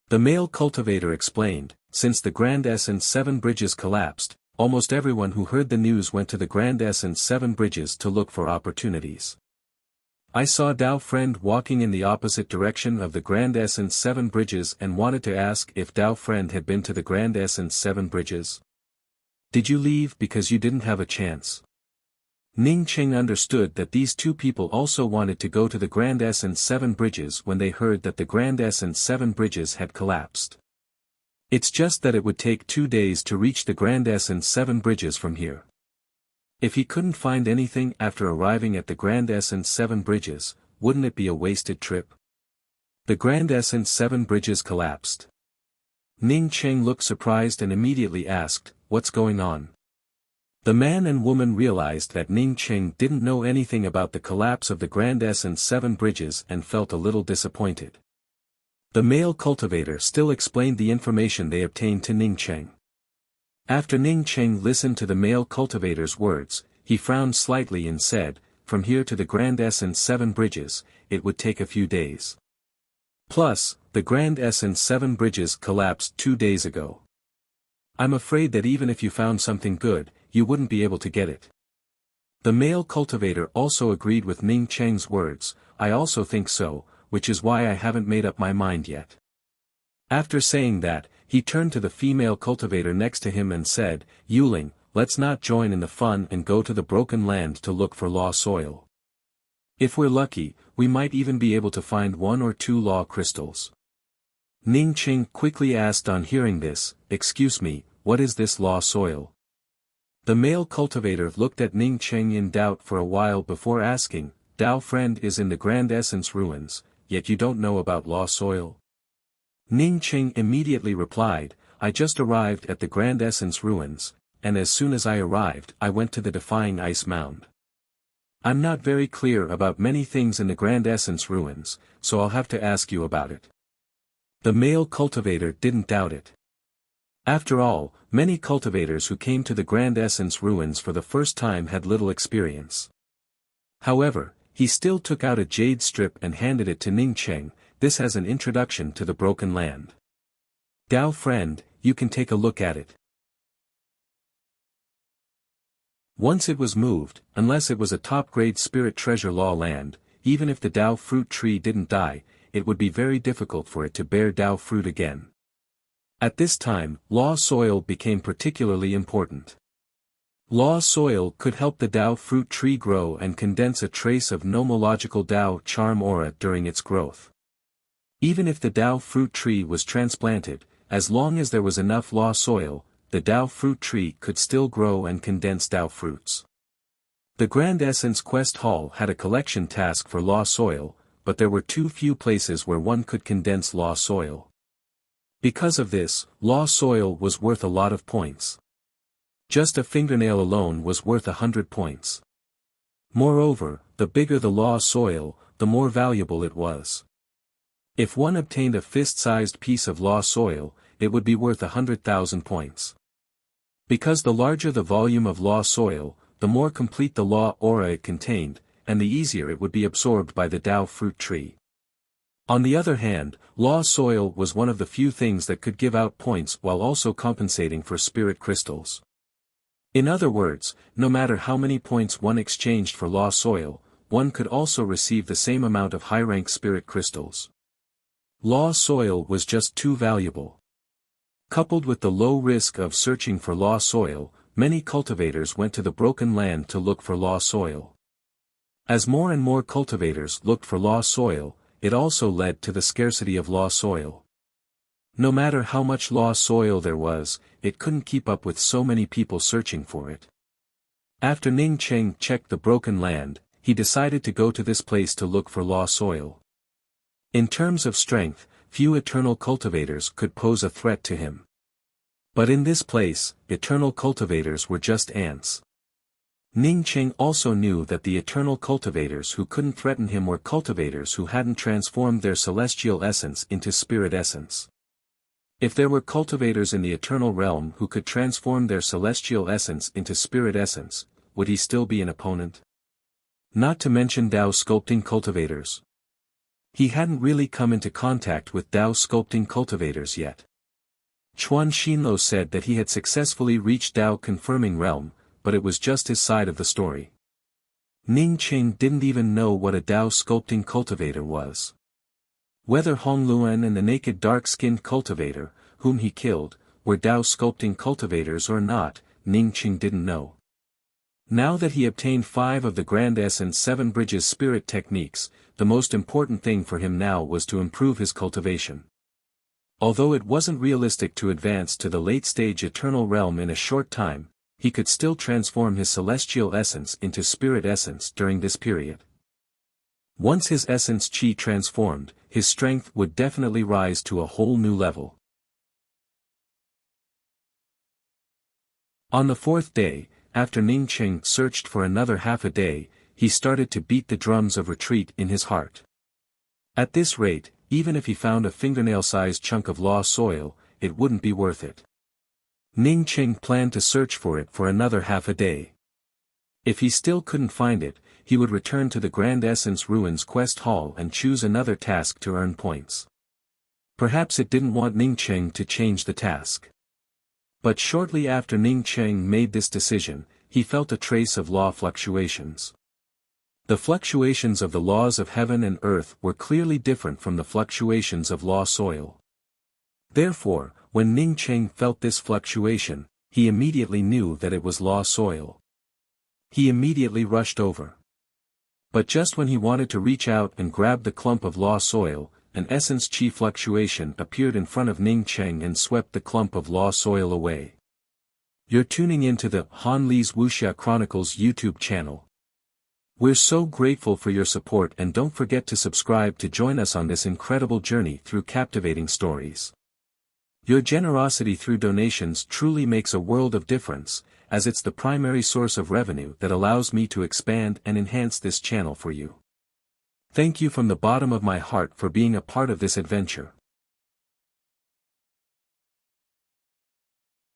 The male cultivator explained, "Since the Grand Essence Seven Bridges collapsed, almost everyone who heard the news went to the Grand Essence Seven Bridges to look for opportunities. I saw Tao friend walking in the opposite direction of the Grand Essence Seven Bridges and wanted to ask if Tao friend had been to the Grand Essence Seven Bridges. Did you leave because you didn't have a chance?" Ning Cheng understood that these two people also wanted to go to the Grand Essence Seven Bridges when they heard that the Grand Essence Seven Bridges had collapsed. It's just that it would take 2 days to reach the Grand Essence Seven Bridges from here. If he couldn't find anything after arriving at the Grand Essence Seven Bridges, wouldn't it be a wasted trip? The Grand Essence Seven Bridges collapsed. Ning Cheng looked surprised and immediately asked, "What's going on?" The man and woman realized that Ning Cheng didn't know anything about the collapse of the Grand Essence Seven Bridges and felt a little disappointed. The male cultivator still explained the information they obtained to Ning Cheng. After Ning Cheng listened to the male cultivator's words, he frowned slightly and said, from here to the Grand Essence 7 Bridges, it would take a few days. Plus, the Grand Essence 7 Bridges collapsed 2 days ago. I'm afraid that even if you found something good, you wouldn't be able to get it. The male cultivator also agreed with Ning Cheng's words. I also think so, which is why I haven't made up my mind yet. After saying that, he turned to the female cultivator next to him and said, Yuling, let's not join in the fun and go to the broken land to look for law soil. If we're lucky, we might even be able to find 1 or 2 law crystals. Ning Cheng quickly asked on hearing this, excuse me, what is this law soil? The male cultivator looked at Ning Cheng in doubt for a while before asking, Dao friend is in the Grand Essence ruins, yet you don't know about law soil? Ning Cheng immediately replied, I just arrived at the Grand Essence ruins, and as soon as I arrived I went to the Defying Ice Mound. I'm not very clear about many things in the Grand Essence ruins, so I'll have to ask you about it. The male cultivator didn't doubt it. After all, many cultivators who came to the Grand Essence ruins for the first time had little experience. However, he still took out a jade strip and handed it to Ning Cheng. This has an introduction to the broken land. Dao friend, you can take a look at it. Once it was moved, unless it was a top-grade spirit treasure law land, even if the Dao fruit tree didn't die, it would be very difficult for it to bear Dao fruit again. At this time, law soil became particularly important. Law soil could help the Dao fruit tree grow and condense a trace of nomological Dao charm aura during its growth. Even if the Dao fruit tree was transplanted, as long as there was enough law soil, the Dao fruit tree could still grow and condense Dao fruits. The Grand Essence Quest Hall had a collection task for law soil, but there were too few places where one could condense law soil. Because of this, law soil was worth a lot of points. Just a fingernail alone was worth 100 points. Moreover, the bigger the law soil, the more valuable it was. If one obtained a fist-sized piece of law soil, it would be worth 100,000 points. Because the larger the volume of law soil, the more complete the law aura it contained, and the easier it would be absorbed by the Dao fruit tree. On the other hand, law soil was one of the few things that could give out points while also compensating for spirit crystals. In other words, no matter how many points one exchanged for law soil, one could also receive the same amount of high-rank spirit crystals. Law soil was just too valuable. Coupled with the low risk of searching for law soil, many cultivators went to the broken land to look for law soil. As more and more cultivators looked for law soil, it also led to the scarcity of law soil. No matter how much law soil there was, it couldn't keep up with so many people searching for it. After Ning Cheng checked the broken land, he decided to go to this place to look for law soil. In terms of strength, few eternal cultivators could pose a threat to him. But in this place, eternal cultivators were just ants. Ning Cheng also knew that the eternal cultivators who couldn't threaten him were cultivators who hadn't transformed their celestial essence into spirit essence. If there were cultivators in the eternal realm who could transform their celestial essence into spirit essence, would he still be an opponent? Not to mention Dao sculpting cultivators. He hadn't really come into contact with Dao sculpting cultivators yet. Chuan Xinlo said that he had successfully reached Dao confirming realm, but it was just his side of the story. Ning Cheng didn't even know what a Dao sculpting cultivator was. Whether Hong Luan and the naked dark-skinned cultivator, whom he killed, were Dao sculpting cultivators or not, Ning Cheng didn't know. Now that he obtained 5 of the Grand Essence 7 Bridges spirit techniques, the most important thing for him now was to improve his cultivation. Although it wasn't realistic to advance to the late-stage eternal realm in a short time, he could still transform his celestial essence into spirit essence during this period. Once his essence chi transformed, his strength would definitely rise to a whole new level. On the 4th day, after Ning Cheng searched for another half a day, he started to beat the drums of retreat in his heart. At this rate, even if he found a fingernail-sized chunk of law soil, it wouldn't be worth it. Ning Cheng planned to search for it for another half a day. If he still couldn't find it, he would return to the Grand Essence Ruins quest hall and choose another task to earn points. Perhaps it didn't want Ning Cheng to change the task. But shortly after Ning Cheng made this decision, he felt a trace of law fluctuations. The fluctuations of the laws of heaven and earth were clearly different from the fluctuations of law soil. Therefore, when Ning Cheng felt this fluctuation, he immediately knew that it was law soil. He immediately rushed over. But just when he wanted to reach out and grab the clump of law soil, an essence chi fluctuation appeared in front of Ning Cheng and swept the clump of law soil away. You're tuning into the Han Li's Wuxia Chronicles YouTube channel. We're so grateful for your support, and don't forget to subscribe to join us on this incredible journey through captivating stories. Your generosity through donations truly makes a world of difference, as it's the primary source of revenue that allows me to expand and enhance this channel for you. Thank you from the bottom of my heart for being a part of this adventure.